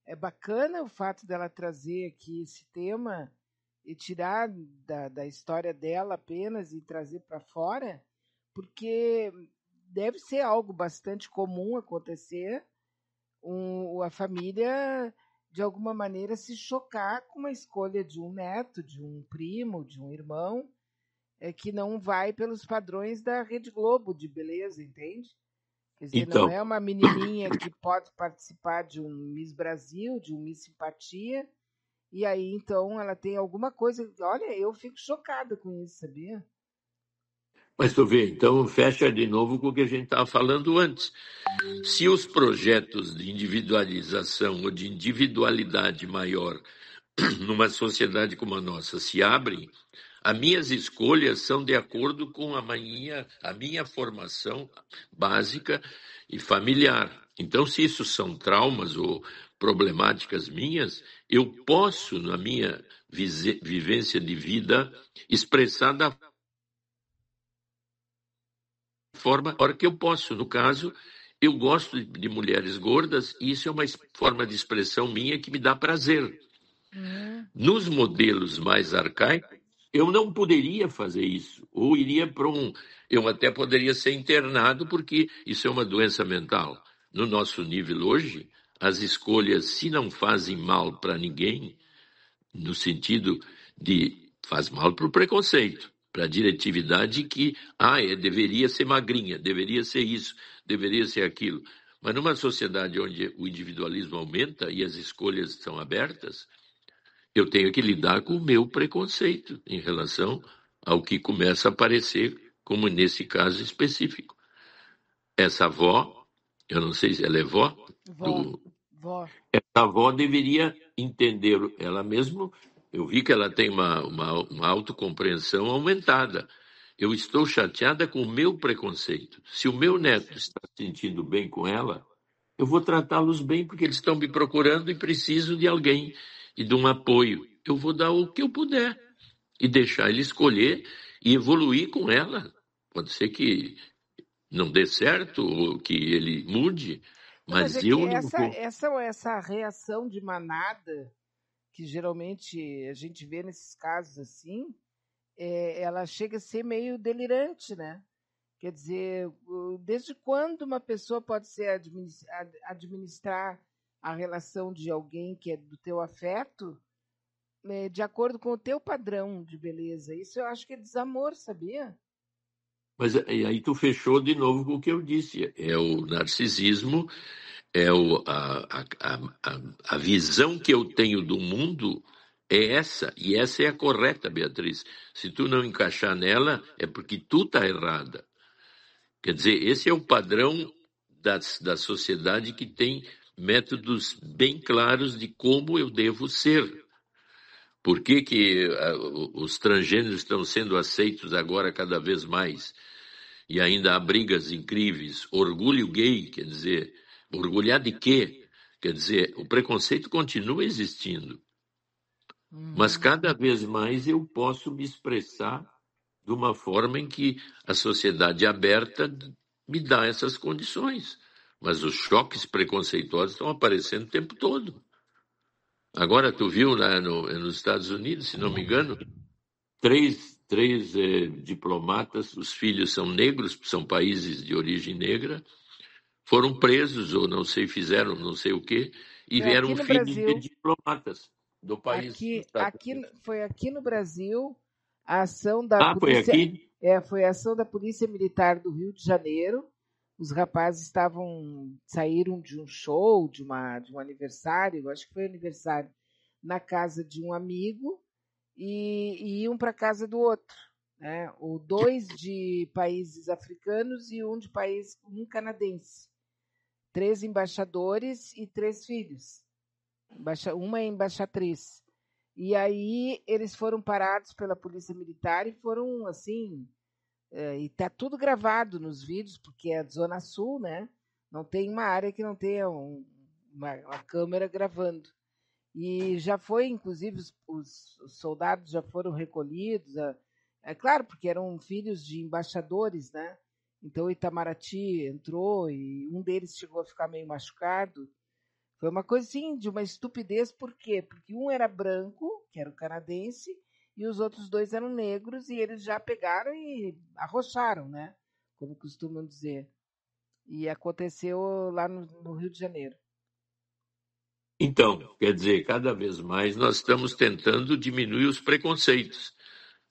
É bacana o fato dela trazer aqui esse tema e tirar da história dela apenas e trazer para fora, porque deve ser algo bastante comum acontecer, a família de alguma maneira se chocar com uma escolha de um neto, de um primo, de um irmão, que não vai pelos padrões da Rede Globo de beleza, entende? Quer dizer, não Então, é uma menininha que pode participar de um Miss Brasil, de um Miss Simpatia, e aí então ela tem alguma coisa. Olha, eu fico chocada com isso, sabia? mas tu vê, então fecha de novo com o que a gente estava falando antes. Se os projetos de individualização ou de individualidade maior numa sociedade como a nossa se abrem, as minhas escolhas são de acordo com a minha formação básica e familiar. Então, se isso são traumas ou problemáticas minhas, eu posso, na minha vivência de vida, expressar da forma hora que eu posso. No caso, eu gosto de mulheres gordas e isso é uma forma de expressão minha que me dá prazer. Hum, Nos modelos mais arcaicos, eu não poderia fazer isso, ou iria para um. Eu até poderia ser internado, porque isso é uma doença mental. No nosso nível hoje, as escolhas, se não fazem mal para ninguém, no sentido de faz mal para o preconceito, para a diretividade que deveria ser magrinha, deveria ser isso, deveria ser aquilo. Mas numa sociedade onde o individualismo aumenta e as escolhas são abertas, eu tenho que lidar com o meu preconceito em relação ao que começa a aparecer, como nesse caso específico. Essa avó, eu não sei se ela é vó, vó, vó. essa avó deveria entender ela mesma. Eu vi que ela tem uma autocompreensão aumentada. Eu estou chateada com o meu preconceito. Se o meu Isso. neto está se sentindo bem com ela, eu vou tratá-los bem porque eles estão me procurando e precisam de alguém e de um apoio. Eu vou dar o que eu puder e deixar ele escolher e evoluir com ela. Pode ser que não dê certo ou que ele mude, Não, mas é Mas que eu não vou. essa reação de manada, que geralmente a gente vê nesses casos assim, ela chega a ser meio delirante, né? Quer dizer, desde quando uma pessoa pode ser administrar a relação de alguém que é do teu afeto, de acordo com o teu padrão de beleza? Isso eu acho que é desamor, sabia? Mas aí tu fechou de novo com o que eu disse. É o narcisismo, é a visão que eu tenho do mundo é essa, e essa é a correta, Beatriz. Se tu não encaixar nela, é porque tu tá errada. Quer dizer, esse é o padrão da sociedade que tem métodos bem claros de como eu devo ser. Por que os transgêneros estão sendo aceitos agora cada vez mais? E ainda há brigas incríveis. Orgulho gay, quer dizer, orgulhar de quê? Quer dizer, o preconceito continua existindo, mas Uhum. cada vez mais eu posso me expressar de uma forma em que a sociedade aberta me dá essas condições. Mas os choques preconceituosos estão aparecendo o tempo todo. Agora, tu viu lá nos Estados Unidos, se não me engano, três diplomatas, os filhos são negros, são países de origem negra, foram presos, ou não sei, fizeram não sei o quê, e Foi aqui vieram no filhos de Brasil. diplomatas do país, dos Estados Aqui Unidos. foi aqui no Brasil a ação da Ah, foi polícia, aqui? foi a ação da Polícia Militar do Rio de Janeiro. Os rapazes saíram de um show, de um aniversário, acho que foi aniversário, na casa de um amigo e iam para a casa do outro, né? O dois de países africanos e um canadense. 3 embaixadores e 3 filhos. Uma é embaixatriz. E aí eles foram parados pela polícia militar e foram assim, e tá tudo gravado nos vídeos, porque é a Zona Sul, né? Não tem uma área que não tenha uma câmera gravando. E já foi, inclusive, os soldados já foram recolhidos. É claro, porque eram filhos de embaixadores, né? Então o Itamaraty entrou e um deles chegou a ficar meio machucado. Foi uma coisa assim de uma estupidez, por quê? Porque um era branco, que era o canadense, e os outros dois eram negros, e eles já pegaram e arrocharam, né? Como costumam dizer. E aconteceu lá no Rio de Janeiro. Então, quer dizer, cada vez mais nós estamos tentando diminuir os preconceitos.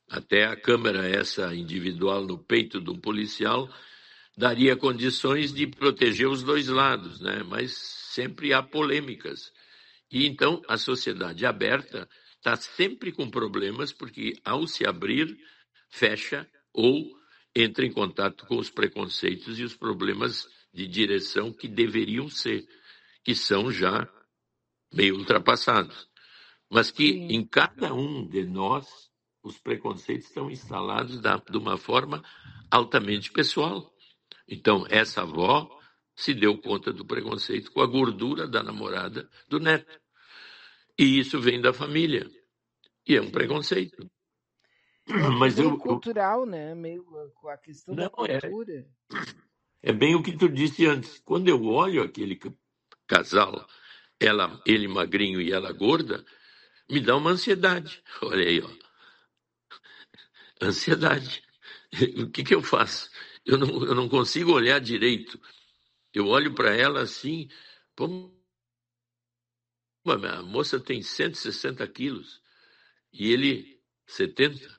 Até a câmera essa individual no peito de um policial daria condições de proteger os dois lados, né? Mas sempre há polêmicas. E então a sociedade aberta está sempre com problemas, porque ao se abrir, fecha ou entra em contato com os preconceitos e os problemas de direção que deveriam ser, que são já meio ultrapassados. Mas que Sim, em cada um de nós, os preconceitos estão instalados de uma forma altamente pessoal. Então, essa avó se deu conta do preconceito com a gordura da namorada do neto. E isso vem da família. E é um sim. preconceito. É Mas meio cultural, né? Meio com a questão da não, cultura. é bem o que tu disse antes. Quando eu olho aquele casal, ele magrinho e ela gorda, me dá uma ansiedade. Olha aí, ó, ansiedade. O que eu faço? Eu não consigo olhar direito. Eu olho para ela assim, pô, a moça tem 160 quilos e ele 70.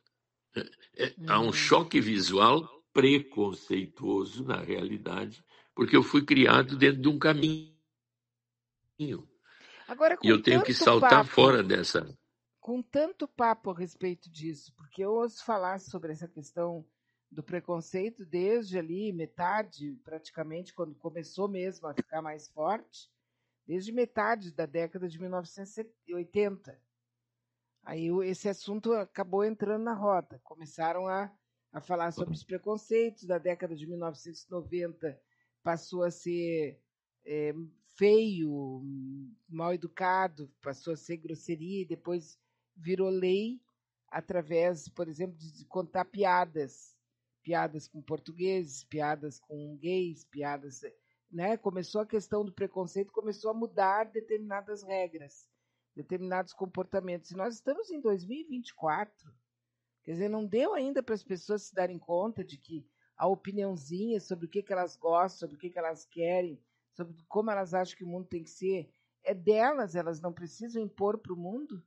Há um Uhum. choque visual preconceituoso na realidade, porque eu fui criado dentro de um caminho Agora, e eu tenho que saltar fora dessa. com tanto papo a respeito disso, porque eu ouço falar sobre essa questão do preconceito desde ali metade, praticamente, quando começou mesmo a ficar mais forte, desde metade da década de 1980. Aí esse assunto acabou entrando na roda. Começaram a falar sobre os preconceitos da década de 1990, passou a ser é, feio, mal educado, passou a ser grosseria, e depois virou lei através, por exemplo, de contar piadas. Piadas com portugueses, piadas com gays, piadas né, começou a questão do preconceito, começou a mudar determinadas regras, determinados comportamentos. E nós estamos em 2024. Quer dizer, não deu ainda para as pessoas se darem conta de que a opiniãozinha sobre o que elas gostam, sobre o que elas querem, sobre como elas acham que o mundo tem que ser, é delas, elas não precisam impor para o mundo.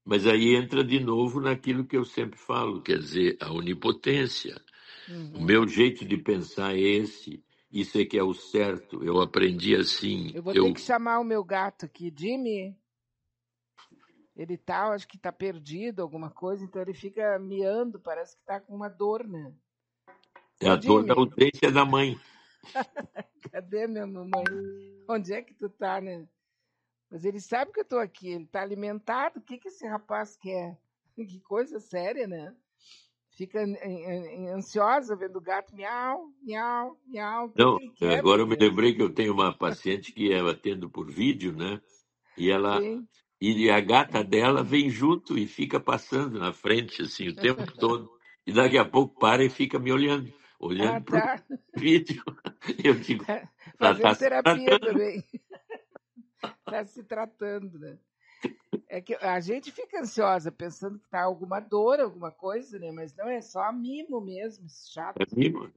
Mas aí entra de novo naquilo que eu sempre falo, quer dizer, a onipotência. O meu jeito de pensar é esse, isso é que é o certo. Eu aprendi assim. Eu vou ter que chamar o meu gato aqui, Jimmy. Ele tá, acho que tá perdido, alguma coisa, então ele fica miando, parece que tá com uma dor, né? É Ô, a dor da Jimmy, ausência da mãe. cadê minha mamãe? Onde é que tu tá, né? Mas ele sabe que eu tô aqui, ele tá alimentado. O que que esse rapaz quer? Que coisa séria, né? Fica ansiosa vendo o gato miau, miau, miau. O que que Não, ele quer, agora meu eu me Deus? lembrei que eu tenho uma paciente que eu atendo por vídeo, né? E ela Sim. e a gata dela vem junto e fica passando na frente assim o tempo todo. E daqui a pouco para e fica me olhando, Ah, olhando para o tá. vídeo. Eu digo, ela Fazendo está se terapia tratando. também. Tá se tratando, né? É que a gente fica ansiosa pensando que tá alguma dor, alguma coisa, né? Mas não é só mimo mesmo, chato.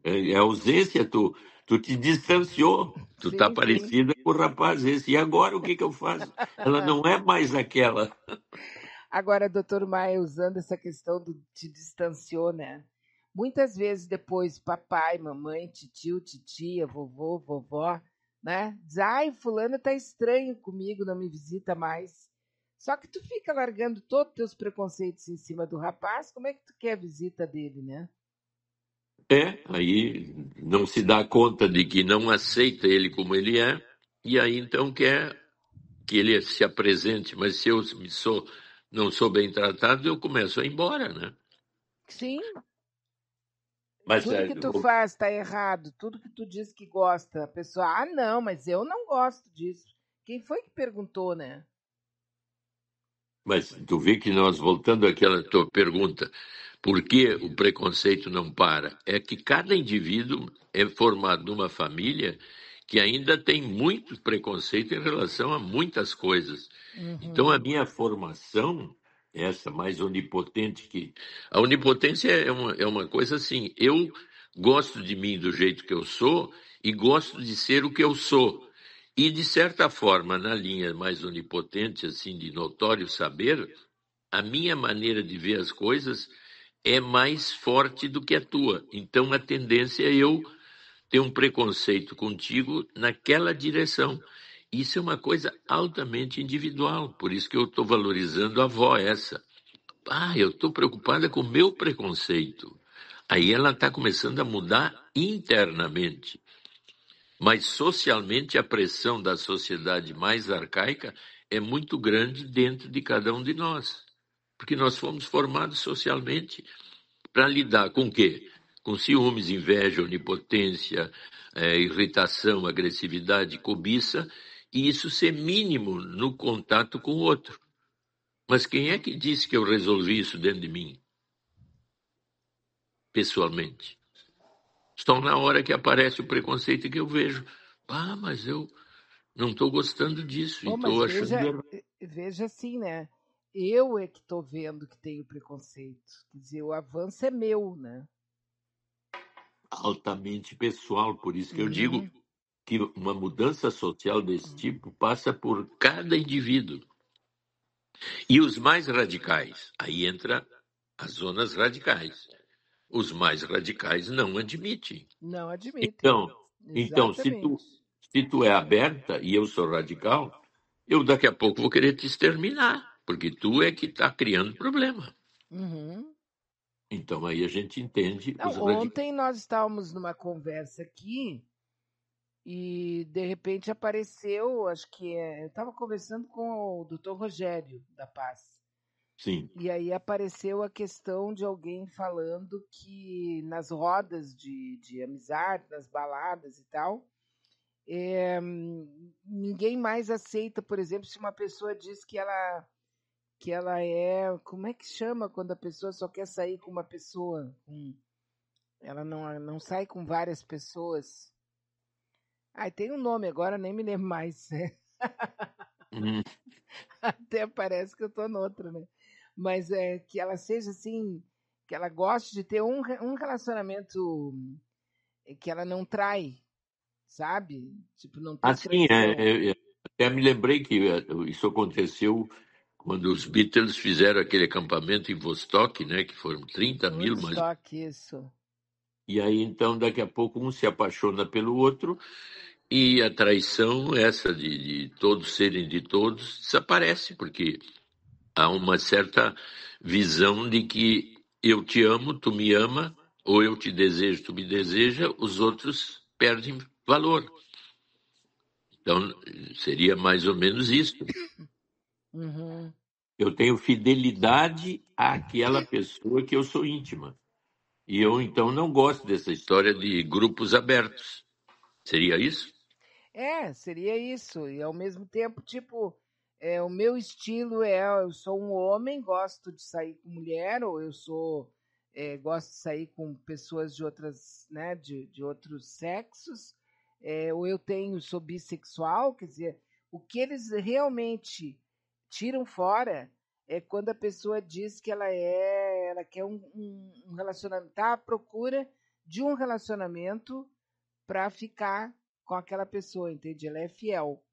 É ausência, tu te distanciou, tu tá Sim, sim. parecida com o rapaz esse. E agora o que que eu faço? Ela não é mais aquela. Agora, doutor Maia, usando essa questão do te distanciou, né? Muitas vezes depois, papai, mamãe, titio, titia, vovô, vovó, né? Diz, ai, fulano tá estranho comigo, não me visita mais. Só que tu fica largando todos os teus preconceitos em cima do rapaz, como é que tu quer a visita dele, né? Aí não se dá conta de que não aceita ele como ele é, e aí então quer que ele se apresente, mas se eu não sou bem tratado, eu começo a ir embora, né? Sim, Mas, tudo que tu faz tá errado, tudo que tu diz que gosta, a pessoa, ah, não, mas eu não gosto disso. Quem foi que perguntou, né? mas tu vê que nós, voltando àquela tua pergunta, por que o preconceito não para? É que cada indivíduo é formado numa família que ainda tem muito preconceito em relação a muitas coisas. Então, a Uhum. minha formação, essa mais onipotente que. A onipotência é uma coisa assim, eu gosto de mim do jeito que eu sou e gosto de ser o que eu sou. E, de certa forma, na linha mais onipotente, assim, de notório saber, a minha maneira de ver as coisas é mais forte do que a tua. Então, a tendência é eu ter um preconceito contigo naquela direção. Isso é uma coisa altamente individual, por isso que eu estou valorizando a avó essa. Ah, eu estou preocupada com o meu preconceito. Aí ela está começando a mudar internamente. Mas socialmente a pressão da sociedade mais arcaica é muito grande dentro de cada um de nós. Porque nós fomos formados socialmente para lidar com o quê? Com ciúmes, inveja, onipotência, irritação, agressividade, cobiça, e isso ser mínimo no contato com o outro. Mas quem é que disse que eu resolvi isso dentro de mim, pessoalmente? Só na hora que aparece o preconceito que eu vejo. Ah, mas eu não estou gostando disso e Oh, mas estou achando veja, errado. veja assim, né? Eu é que estou vendo que tenho preconceito. Quer dizer, o avanço é meu, né? Altamente pessoal, por isso que eu digo Uhum. que uma mudança social desse tipo passa por cada indivíduo. E os mais radicais, aí entra as zonas radicais. Os mais radicais não admitem. Não admitem. Então, então Exatamente. se tu é aberta e eu sou radical, eu daqui a pouco vou querer te exterminar, porque tu é que está criando problema. Uhum. Então aí a gente entende Não, os radicais. ontem nós estávamos numa conversa aqui e de repente apareceu, acho que eu estava conversando com o doutor Rogério da Paz. Sim. E aí apareceu a questão de alguém falando que nas rodas de amizade, nas baladas e tal, ninguém mais aceita, por exemplo, se uma pessoa diz que ela é, como é que chama quando a pessoa só quer sair com uma pessoa? Ela não sai com várias pessoas. Ai, tem um nome agora, nem me lembro mais. Hum. Até parece que eu tô noutra, né? Mas é que ela seja assim, que ela goste de ter um relacionamento que ela não trai, sabe? Tipo, não tem Assim, traição. até me lembrei que isso aconteceu quando os Beatles fizeram aquele acampamento em Vostok, né, que foram 30.000, mas Woodstock, isso. e aí então daqui a pouco um se apaixona pelo outro e a traição, essa de todos serem de todos, desaparece, porque há uma certa visão de que eu te amo, tu me ama, ou eu te desejo, tu me deseja, os outros perdem valor. Então, seria mais ou menos isso. Uhum. Eu tenho fidelidade àquela pessoa que eu sou íntima. E eu, então, não gosto dessa história de grupos abertos. Seria isso? É, seria isso. E ao mesmo tempo, tipo, o meu estilo eu sou um homem, gosto de sair com mulher, ou eu sou, gosto de sair com pessoas de outras, né, de outros sexos, ou eu sou bissexual, quer dizer, o que eles realmente tiram fora é quando a pessoa diz que ela quer um relacionamento, tá à procura de um relacionamento para ficar com aquela pessoa, entende? Ela é fiel.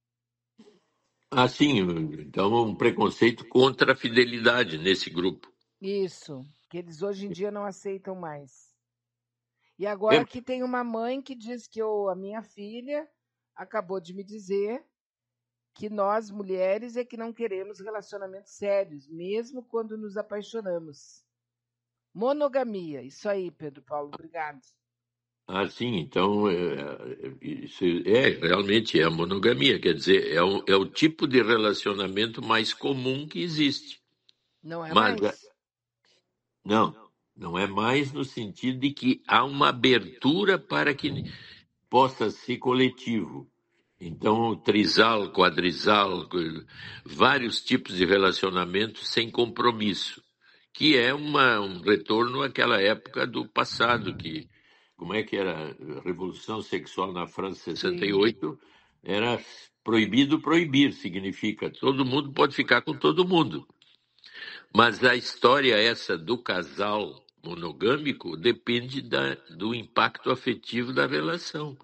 Ah, sim. Então, um preconceito contra a fidelidade nesse grupo. Isso, que eles hoje em dia não aceitam mais. E É, agora que tem uma mãe que diz que a minha filha acabou de me dizer que nós mulheres é que não queremos relacionamentos sérios, mesmo quando nos apaixonamos. Monogamia, isso aí, Pedro Paulo, obrigado. sim. Então, isso realmente é a monogamia. Quer dizer, é o tipo de relacionamento mais comum que existe. Não é Mas, mais? não, não é mais no sentido de que há uma abertura para que possa ser coletivo. Então, trisal, quadrisal, vários tipos de relacionamentos sem compromisso, que é um retorno àquela época do passado, que, como é que era? A Revolução Sexual na França, Sim. 68, era proibido proibir, significa todo mundo pode ficar com todo mundo. Mas a história essa do casal monogâmico depende do impacto afetivo da relação.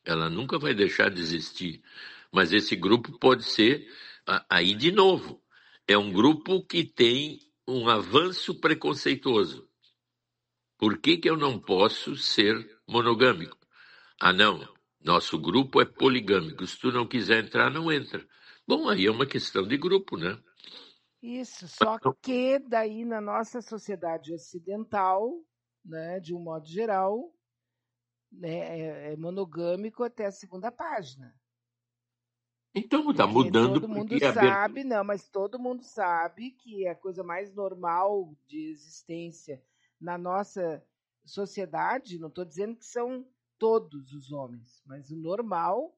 Ela nunca vai deixar de existir. Mas esse grupo pode ser, aí de novo, é um grupo que tem um avanço preconceituoso. Por que que eu não posso ser monogâmico? Ah, não, nosso grupo é poligâmico. Se tu não quiser entrar, não entra. Bom, aí é uma questão de grupo, né? Isso, só que daí na nossa sociedade ocidental, né, de um modo geral, né, é monogâmico até a segunda página. Então está Porque mudando todo mundo porque a abertura. sabe, não, mas todo mundo sabe que a coisa mais normal de existência na nossa sociedade, não estou dizendo que são todos os homens, mas o normal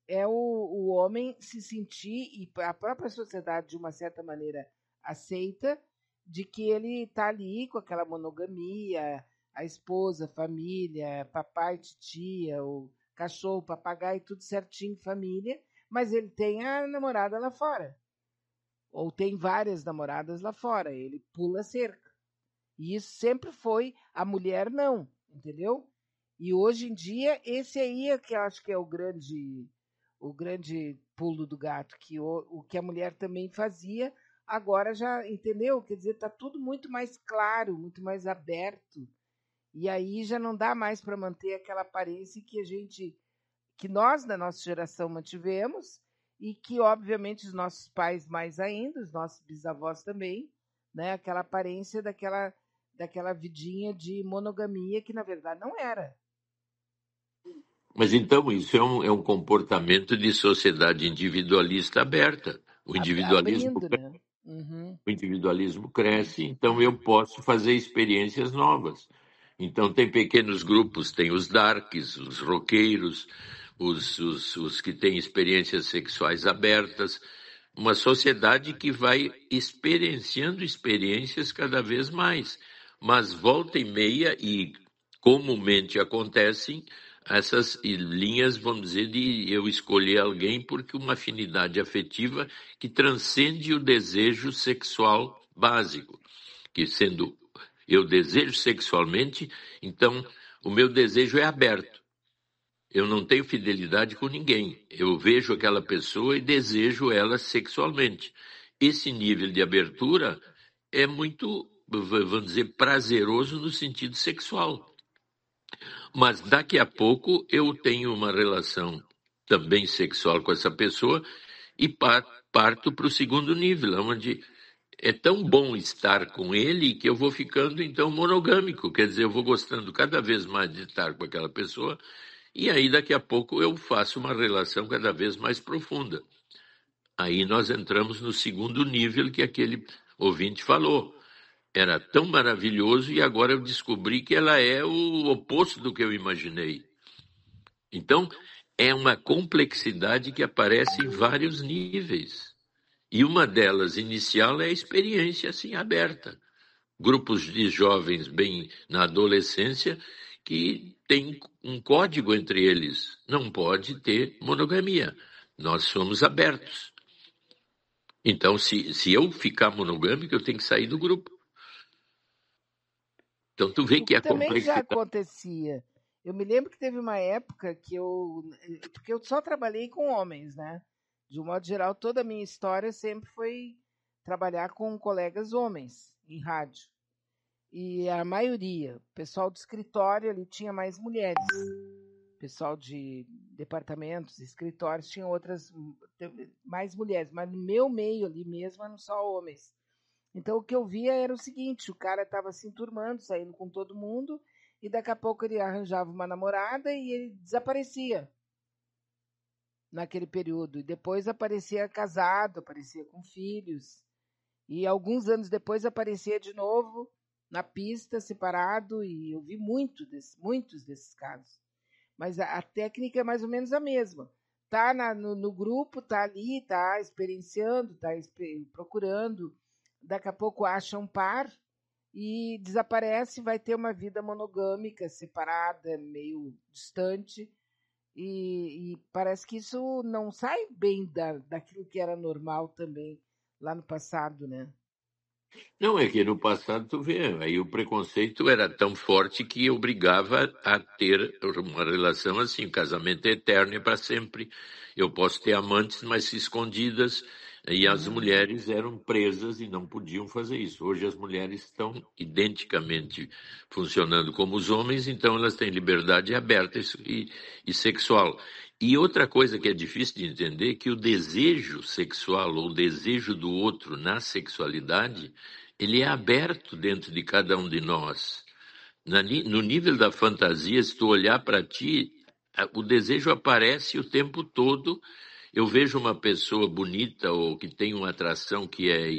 é o homem se sentir, e a própria sociedade, de uma certa maneira, aceita, de que ele está ali com aquela monogamia, a esposa, a família, papai, titia, o cachorro, papagaio, tudo certinho, família, mas ele tem a namorada lá fora. Ou tem várias namoradas lá fora. Ele pula a cerca. E isso sempre foi, a mulher não, entendeu? E hoje em dia, esse aí é que eu acho que é o grande pulo do gato, que o que a mulher também fazia, agora já, entendeu? Quer dizer, está tudo muito mais claro, muito mais aberto. E aí já não dá mais para manter aquela aparência que nós, da nossa geração, mantivemos, e que, obviamente, os nossos pais mais ainda, os nossos bisavós também, né? Aquela aparência daquela vidinha de monogamia que, na verdade, não era. Mas então isso é um comportamento de sociedade individualista aberta. Abrindo, né? Uhum. O individualismo cresce, então eu posso fazer experiências novas. Então tem pequenos grupos, tem os darks, os roqueiros, os que têm experiências sexuais abertas, uma sociedade que vai experienciando experiências cada vez mais. Mas volta e meia, e comumente acontecem, essas linhas, vamos dizer, de eu escolher alguém porque uma afinidade afetiva que transcende o desejo sexual básico, que sendo eu desejo sexualmente, então o meu desejo é aberto. Eu não tenho fidelidade com ninguém. Eu vejo aquela pessoa e desejo ela sexualmente. Esse nível de abertura é muito, vamos dizer, prazeroso no sentido sexual. Mas daqui a pouco eu tenho uma relação também sexual com essa pessoa e parto para o segundo nível, onde é tão bom estar com ele que eu vou ficando então monogâmico, quer dizer, eu vou gostando cada vez mais de estar com aquela pessoa e aí daqui a pouco eu faço uma relação cada vez mais profunda. Aí nós entramos no segundo nível que aquele ouvinte falou. Era tão maravilhoso e agora eu descobri que ela é o oposto do que eu imaginei. Então, é uma complexidade que aparece em vários níveis. E uma delas, inicial, é a experiência assim aberta. Grupos de jovens bem na adolescência que têm um código entre eles. Não pode ter monogamia. Nós somos abertos. Então, se eu ficar monogâmico, eu tenho que sair do grupo. Então, tu vê O que que a também já complexidade... acontecia. Eu me lembro que teve uma época que porque eu só trabalhei com homens, né? De um modo geral, toda a minha história sempre foi trabalhar com colegas homens em rádio. E a maioria, o pessoal do escritório ali tinha mais mulheres. O pessoal de departamentos, escritórios, tinha outras, mais mulheres. Mas no meu meio ali mesmo eram só homens. Então o que eu via era o seguinte: o cara estava se enturmando, saindo com todo mundo, e daqui a pouco ele arranjava uma namorada e ele desaparecia naquele período. E depois aparecia casado, aparecia com filhos. E alguns anos depois aparecia de novo na pista, separado, e eu vi muitos desses casos. Mas a técnica é mais ou menos a mesma. Tá no grupo, tá ali, tá experienciando, tá procurando, daqui a pouco acha um par e desaparece, vai ter uma vida monogâmica, separada, meio distante, e parece que isso não sai bem daquilo que era normal também lá no passado, né? Não, é que no passado, tu vê, aí o preconceito era tão forte que obrigava a ter uma relação assim, o casamento é eterno e para sempre. Eu posso ter amantes, mas escondidas, e as Uhum. mulheres eram presas e não podiam fazer isso. Hoje as mulheres estão identicamente funcionando como os homens, então elas têm liberdade aberta e sexual. E outra coisa que é difícil de entender é que o desejo sexual ou o desejo do outro na sexualidade ele é aberto dentro de cada um de nós. No nível da fantasia, se tu olhar para ti, o desejo aparece o tempo todo. Eu vejo uma pessoa bonita ou que tem uma atração que é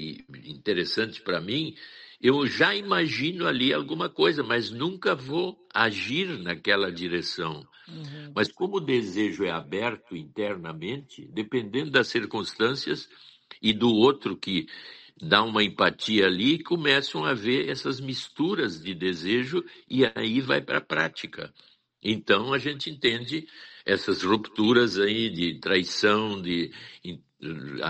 interessante para mim, eu já imagino ali alguma coisa, mas nunca vou agir naquela direção. Uhum. Mas como o desejo é aberto internamente, dependendo das circunstâncias e do outro que dá uma empatia ali, começam a ver essas misturas de desejo e aí vai para a prática. Então a gente entende essas rupturas aí de traição,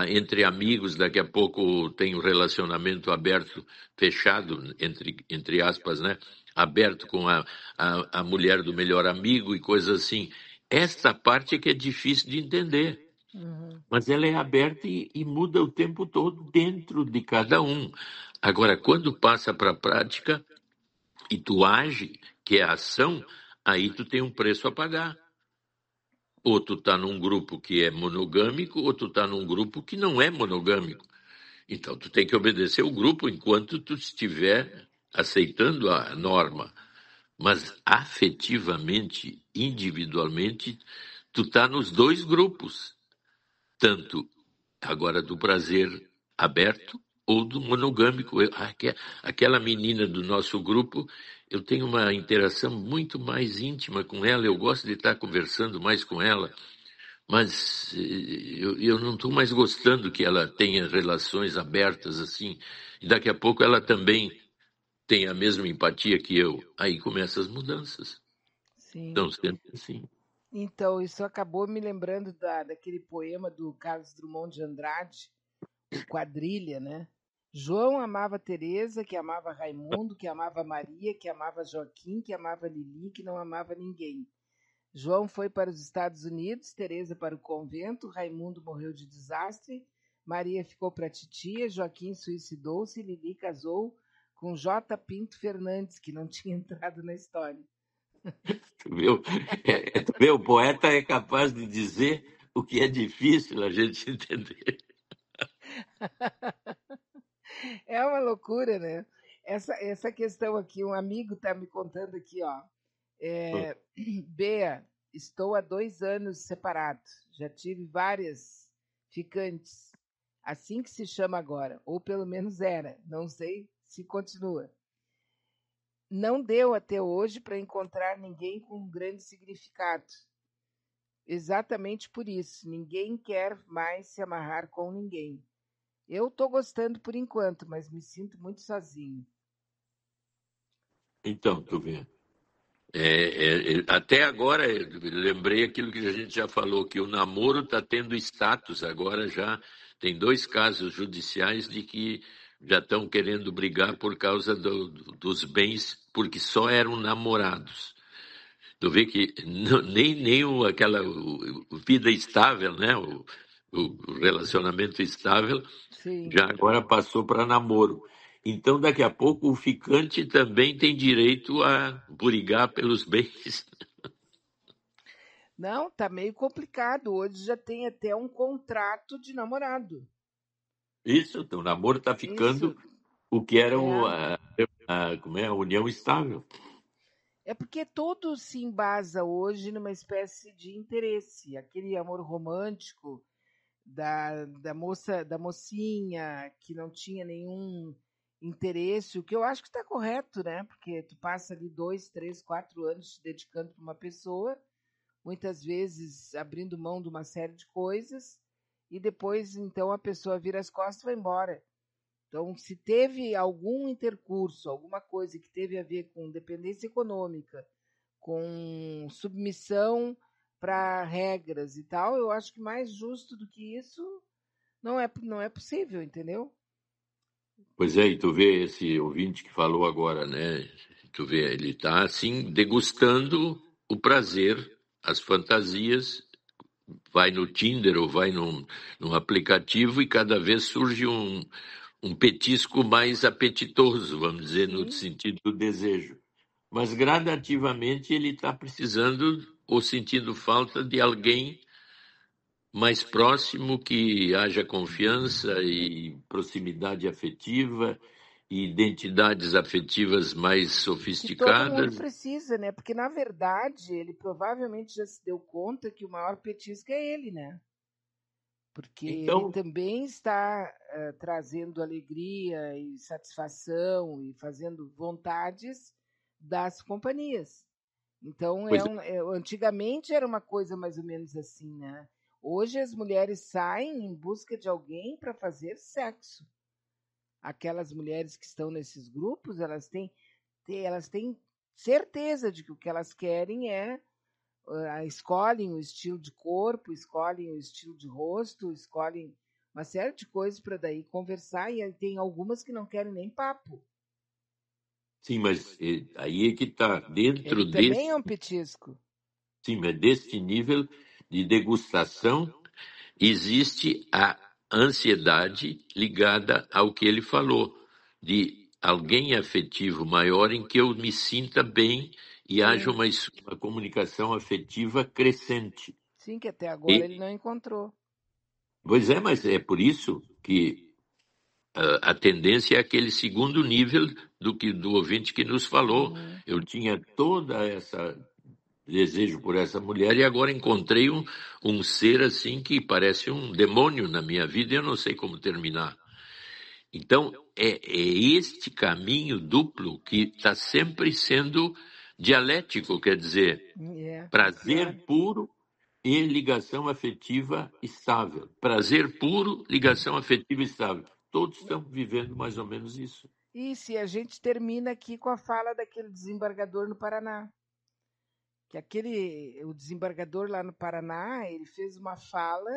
entre amigos, daqui a pouco tem um relacionamento aberto, fechado, entre aspas, né? Aberto com a mulher do melhor amigo e coisas assim. Esta parte é que é difícil de entender. Uhum. Mas ela é aberta e muda o tempo todo dentro de cada um. Agora, quando passa para a prática e tu age, que é a ação, aí tu tem um preço a pagar. Ou tu está num grupo que é monogâmico, ou tu está num grupo que não é monogâmico. Então, tu tem que obedecer o grupo enquanto tu estiver aceitando a norma. Mas afetivamente, individualmente, tu está nos dois grupos. Tanto agora do prazer aberto ou do monogâmico. Aquela menina do nosso grupo, eu tenho uma interação muito mais íntima com ela, eu gosto de estar conversando mais com ela, mas eu não estou mais gostando que ela tenha relações abertas assim, e daqui a pouco ela também tem a mesma empatia que eu. Aí começam as mudanças. Sim. São sempre assim. Então, isso acabou me lembrando daquele poema do Carlos Drummond de Andrade, o Quadrilha, né? João amava Teresa, que amava Raimundo, que amava Maria, que amava Joaquim, que amava Lili, que não amava ninguém. João foi para os Estados Unidos, Teresa para o convento, Raimundo morreu de desastre, Maria ficou para a titia, Joaquim suicidou-se e Lili casou com J. Pinto Fernandes, que não tinha entrado na história. Tu vê, o poeta é capaz de dizer o que é difícil a gente entender. É uma loucura, né? Essa questão aqui, um amigo está me contando aqui, ó. Bea, estou há 2 anos separado. Já tive várias ficantes. Assim que se chama agora, ou pelo menos era. Não sei se continua. Não deu até hoje para encontrar ninguém com um grande significado. Exatamente por isso, ninguém quer mais se amarrar com ninguém. Eu estou gostando por enquanto, mas me sinto muito sozinho. Então, tu vê. Até agora, eu lembrei aquilo que a gente já falou, que o namoro está tendo status. Agora já tem 2 casos judiciais de que já estão querendo brigar por causa dos bens, porque só eram namorados. Tu vê que nem aquela vida estável, né? O relacionamento estável Sim. já agora passou para namoro. Então, daqui a pouco, o ficante também tem direito a brigar pelos bens. Não, tá meio complicado. Hoje já tem até um contrato de namorado. Isso, então, o namoro está ficando Isso o que era é. como é, a união estável. É porque tudo se embasa hoje numa espécie de interesse. Aquele amor romântico da moça, da mocinha, que não tinha nenhum interesse, o que eu acho que está correto, né? Porque tu passa ali 2, 3, 4 anos te dedicando para uma pessoa, muitas vezes abrindo mão de uma série de coisas, e depois então a pessoa vira as costas e vai embora. Então, se teve algum intercurso, alguma coisa que teve a ver com dependência econômica, com submissão para regras e tal, eu acho que mais justo do que isso não é possível, entendeu? Pois é, e tu vê esse ouvinte que falou agora, né? Tu vê, ele está assim, degustando o prazer, as fantasias, vai no Tinder ou vai num aplicativo e cada vez surge um petisco mais apetitoso, vamos dizer, no Sim. sentido do desejo. Mas gradativamente ele está precisando ou sentindo falta de alguém mais próximo, que haja confiança e proximidade afetiva e identidades afetivas mais Que todo mundo sofisticadas. precisa, né? Porque, na verdade, ele provavelmente já se deu conta que o maior petisco é ele, né? Porque ele Então, também está trazendo alegria e satisfação e fazendo vontades das companhias. Então, pois antigamente era uma coisa mais ou menos assim, né? Hoje as mulheres saem em busca de alguém para fazer sexo. Aquelas mulheres que estão nesses grupos, elas têm certeza de que o que elas querem é escolhem o estilo de corpo, escolhem o estilo de rosto, escolhem uma série de coisas para daí conversar, e tem algumas que não querem nem papo. sim, mas aí é que está Ele dentro também é desse, um petisco. sim, mas deste nível de degustação existe a ansiedade ligada ao que ele falou, de alguém afetivo maior em que eu me sinta bem e haja Sim, uma comunicação afetiva crescente. sim, que até agora ele E, não encontrou. pois é, mas é por isso que a tendência é aquele segundo nível do ouvinte que nos falou. Uhum. Eu tinha toda essa desejo por essa mulher e agora encontrei um ser assim que parece um demônio na minha vida e eu não sei como terminar. Então, é este caminho duplo que está sempre sendo dialético, quer dizer, É pior. prazer puro e ligação afetiva estável. Prazer puro, ligação afetiva estável. Todos estão vivendo mais ou menos isso. E se a gente termina aqui com a fala daquele desembargador no Paraná, que o desembargador lá no Paraná, ele fez uma fala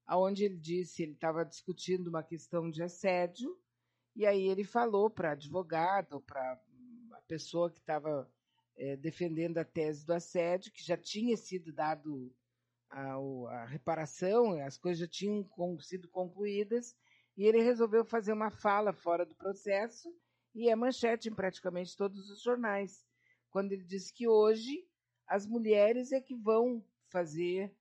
onde ele disse, ele estava discutindo uma questão de assédio, e aí ele falou para advogado, para a pessoa que estava defendendo a tese do assédio, que já tinha sido dado a reparação, as coisas já tinham sido concluídas, e ele resolveu fazer uma fala fora do processo, e é manchete em praticamente todos os jornais, quando ele disse que hoje as mulheres é que vão fazer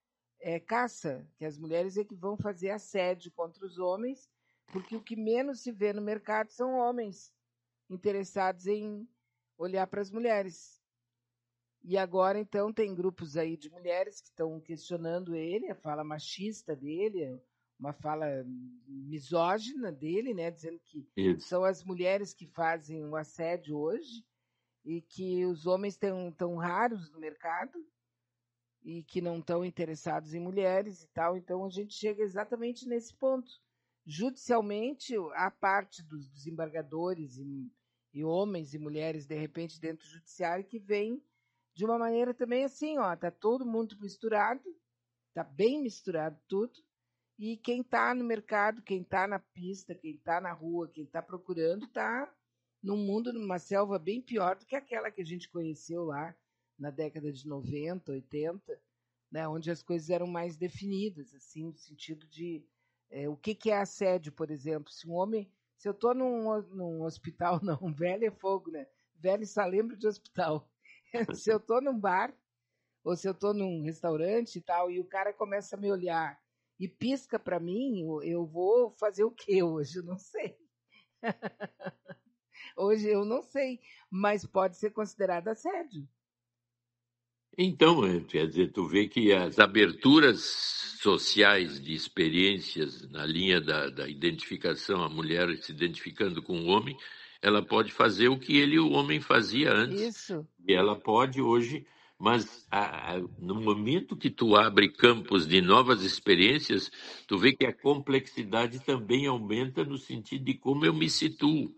caça, que as mulheres é que vão fazer assédio contra os homens, porque o que menos se vê no mercado são homens interessados em olhar para as mulheres. E agora, então, tem grupos aí de mulheres que estão questionando ele, a fala machista dele, uma fala misógina dele, né, dizendo que são as mulheres que fazem o assédio hoje e que os homens estão tão raros no mercado e que não estão interessados em mulheres e tal. Então, a gente chega exatamente nesse ponto. Judicialmente, a parte dos desembargadores e homens e mulheres, de repente, dentro do judiciário, que vem de uma maneira também assim, ó, tá todo mundo misturado, tá bem misturado tudo, e quem tá no mercado, quem tá na pista, quem tá na rua, quem tá procurando, tá num mundo, numa selva bem pior do que aquela que a gente conheceu lá na década de 90, 80, né, onde as coisas eram mais definidas, assim, no sentido de o que é assédio, por exemplo. Se eu tô num hospital, não, velho é fogo, né? Velho só lembra de hospital. Se eu tô num bar, ou se eu tô num restaurante e tal, e o cara começa a me olhar e pisca para mim, eu vou fazer o quê hoje? Eu não sei. Hoje eu não sei, mas pode ser considerado assédio. Então, quer dizer, tu vê que as aberturas sociais de experiências na linha da identificação, a mulher se identificando com o homem, ela pode fazer o que o homem fazia antes. Isso. E ela pode hoje, mas no momento que tu abre campos de novas experiências, tu vê que a complexidade também aumenta no sentido de como eu me situo.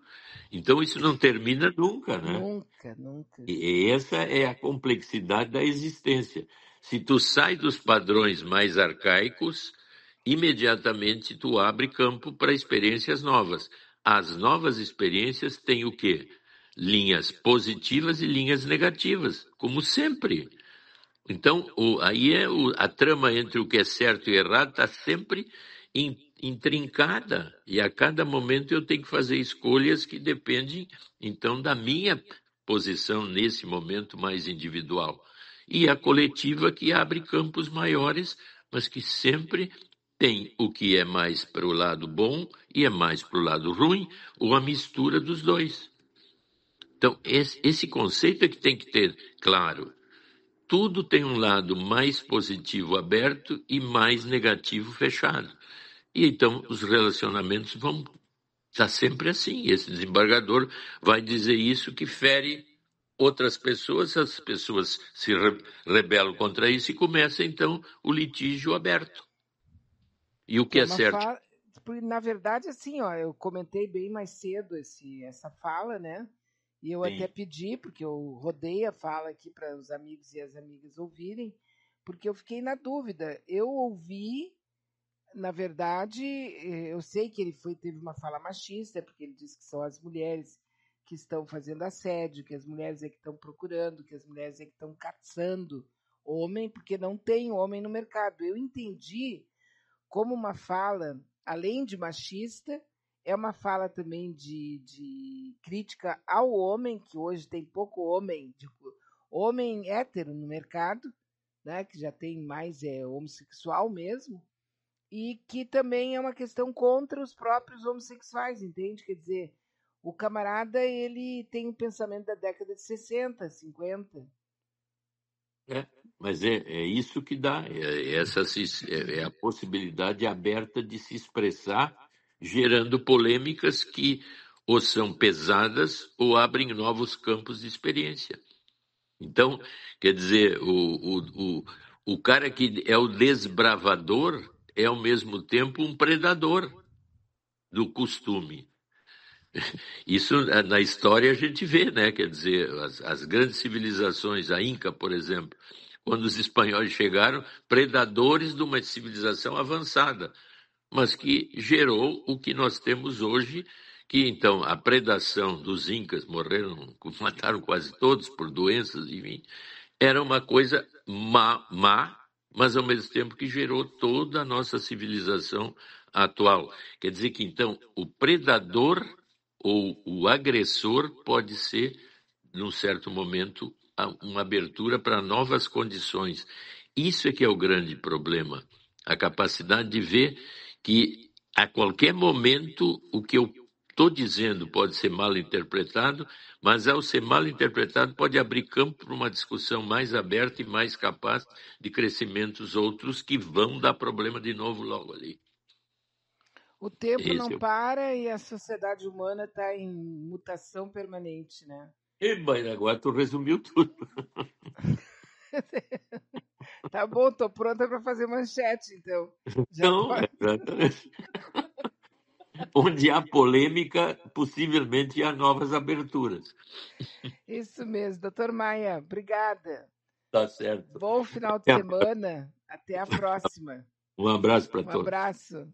Então, isso não termina nunca, né? Nunca, nunca. E essa é a complexidade da existência. Se tu sai dos padrões mais arcaicos, imediatamente tu abre campo para experiências novas. As novas experiências têm o quê? Linhas positivas e linhas negativas, como sempre. Então, a trama entre o que é certo e errado está sempre intrincada. E a cada momento eu tenho que fazer escolhas que dependem, então, da minha posição nesse momento mais individual. E a coletiva que abre campos maiores, mas que sempre tem o que é mais para o lado bom e é mais para o lado ruim, ou a mistura dos dois. Então, esse conceito é que tem que ter claro. Tudo tem um lado mais positivo aberto e mais negativo fechado. E então os relacionamentos vão estar sempre assim. Esse desembargador vai dizer isso que fere outras pessoas, as pessoas se rebelam contra isso e começa então o litígio aberto. E o que é certo? Na verdade, assim, ó, eu comentei bem mais cedo essa fala, né? E eu até pedi, porque eu rodei a fala aqui para os amigos e as amigas ouvirem, porque eu fiquei na dúvida. Eu ouvi, na verdade, eu sei que ele teve uma fala machista, porque ele disse que são as mulheres que estão fazendo assédio, que as mulheres é que estão procurando, que as mulheres é que estão caçando homem, porque não tem homem no mercado. Eu entendi como uma fala, além de machista, é uma fala também de crítica ao homem, que hoje tem pouco homem hétero no mercado, né, que já tem mais homossexual mesmo, e que também é uma questão contra os próprios homossexuais, entende? Quer dizer, o camarada, ele tem um pensamento da década de 60, 50. Mas é isso que dá, é a possibilidade aberta de se expressar, gerando polêmicas que ou são pesadas ou abrem novos campos de experiência. Então, quer dizer, o cara que é o desbravador é ao mesmo tempo um predador do costume. Isso na história a gente vê, né? Quer dizer, as grandes civilizações, a Inca, por exemplo, quando os espanhóis chegaram, predadores de uma civilização avançada, mas que gerou o que nós temos hoje, que então a predação dos Incas morreram, mataram quase todos por doenças, enfim, era uma coisa má, mas ao mesmo tempo que gerou toda a nossa civilização atual. Quer dizer que então o predador ou o agressor pode ser, num certo momento, uma abertura para novas condições. Isso é que é o grande problema, a capacidade de ver que a qualquer momento o que eu estou dizendo pode ser mal interpretado, mas ao ser mal interpretado pode abrir campo para uma discussão mais aberta e mais capaz de crescimentos outros que vão dar problema de novo logo ali. O tempo não Esse é o... para e a sociedade humana está em mutação permanente, né? Mas agora tu resumiu tudo. Tá bom, tô pronta para fazer manchete, então. Já Não, pode. exatamente. Onde há polêmica, possivelmente há novas aberturas. Isso mesmo, doutor Maia, obrigada. Tá certo. Bom final de semana. Até a próxima. Um abraço para Um todos. abraço.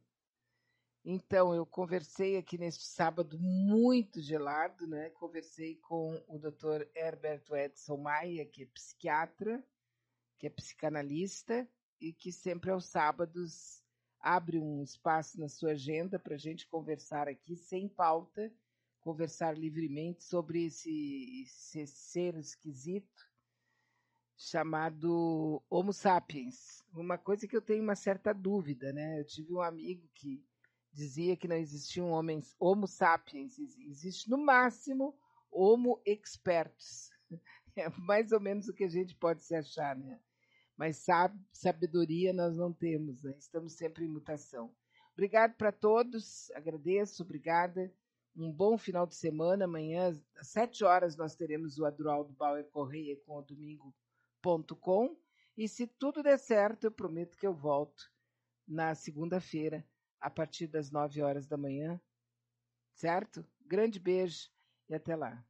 Então, eu conversei aqui neste sábado muito gelado, né? Conversei com o Dr. Herberto Edson Maia, que é psiquiatra, que é psicanalista e que sempre aos sábados abre um espaço na sua agenda para a gente conversar aqui sem pauta, conversar livremente sobre esse ser esquisito chamado Homo sapiens. Uma coisa que eu tenho uma certa dúvida, né? Eu tive um amigo que dizia que não existiam homens Homo sapiens, existe no máximo Homo expertos. É mais ou menos o que a gente pode se achar, né? Mas sabedoria nós não temos, né? Estamos sempre em mutação. Obrigado para todos, agradeço, obrigada. Um bom final de semana. Amanhã, às 7 horas, nós teremos o Adroaldo Bauer Correia com o domingo.com. E se tudo der certo, eu prometo que eu volto na segunda-feira, a partir das 9 horas da manhã. Certo? Grande beijo e até lá.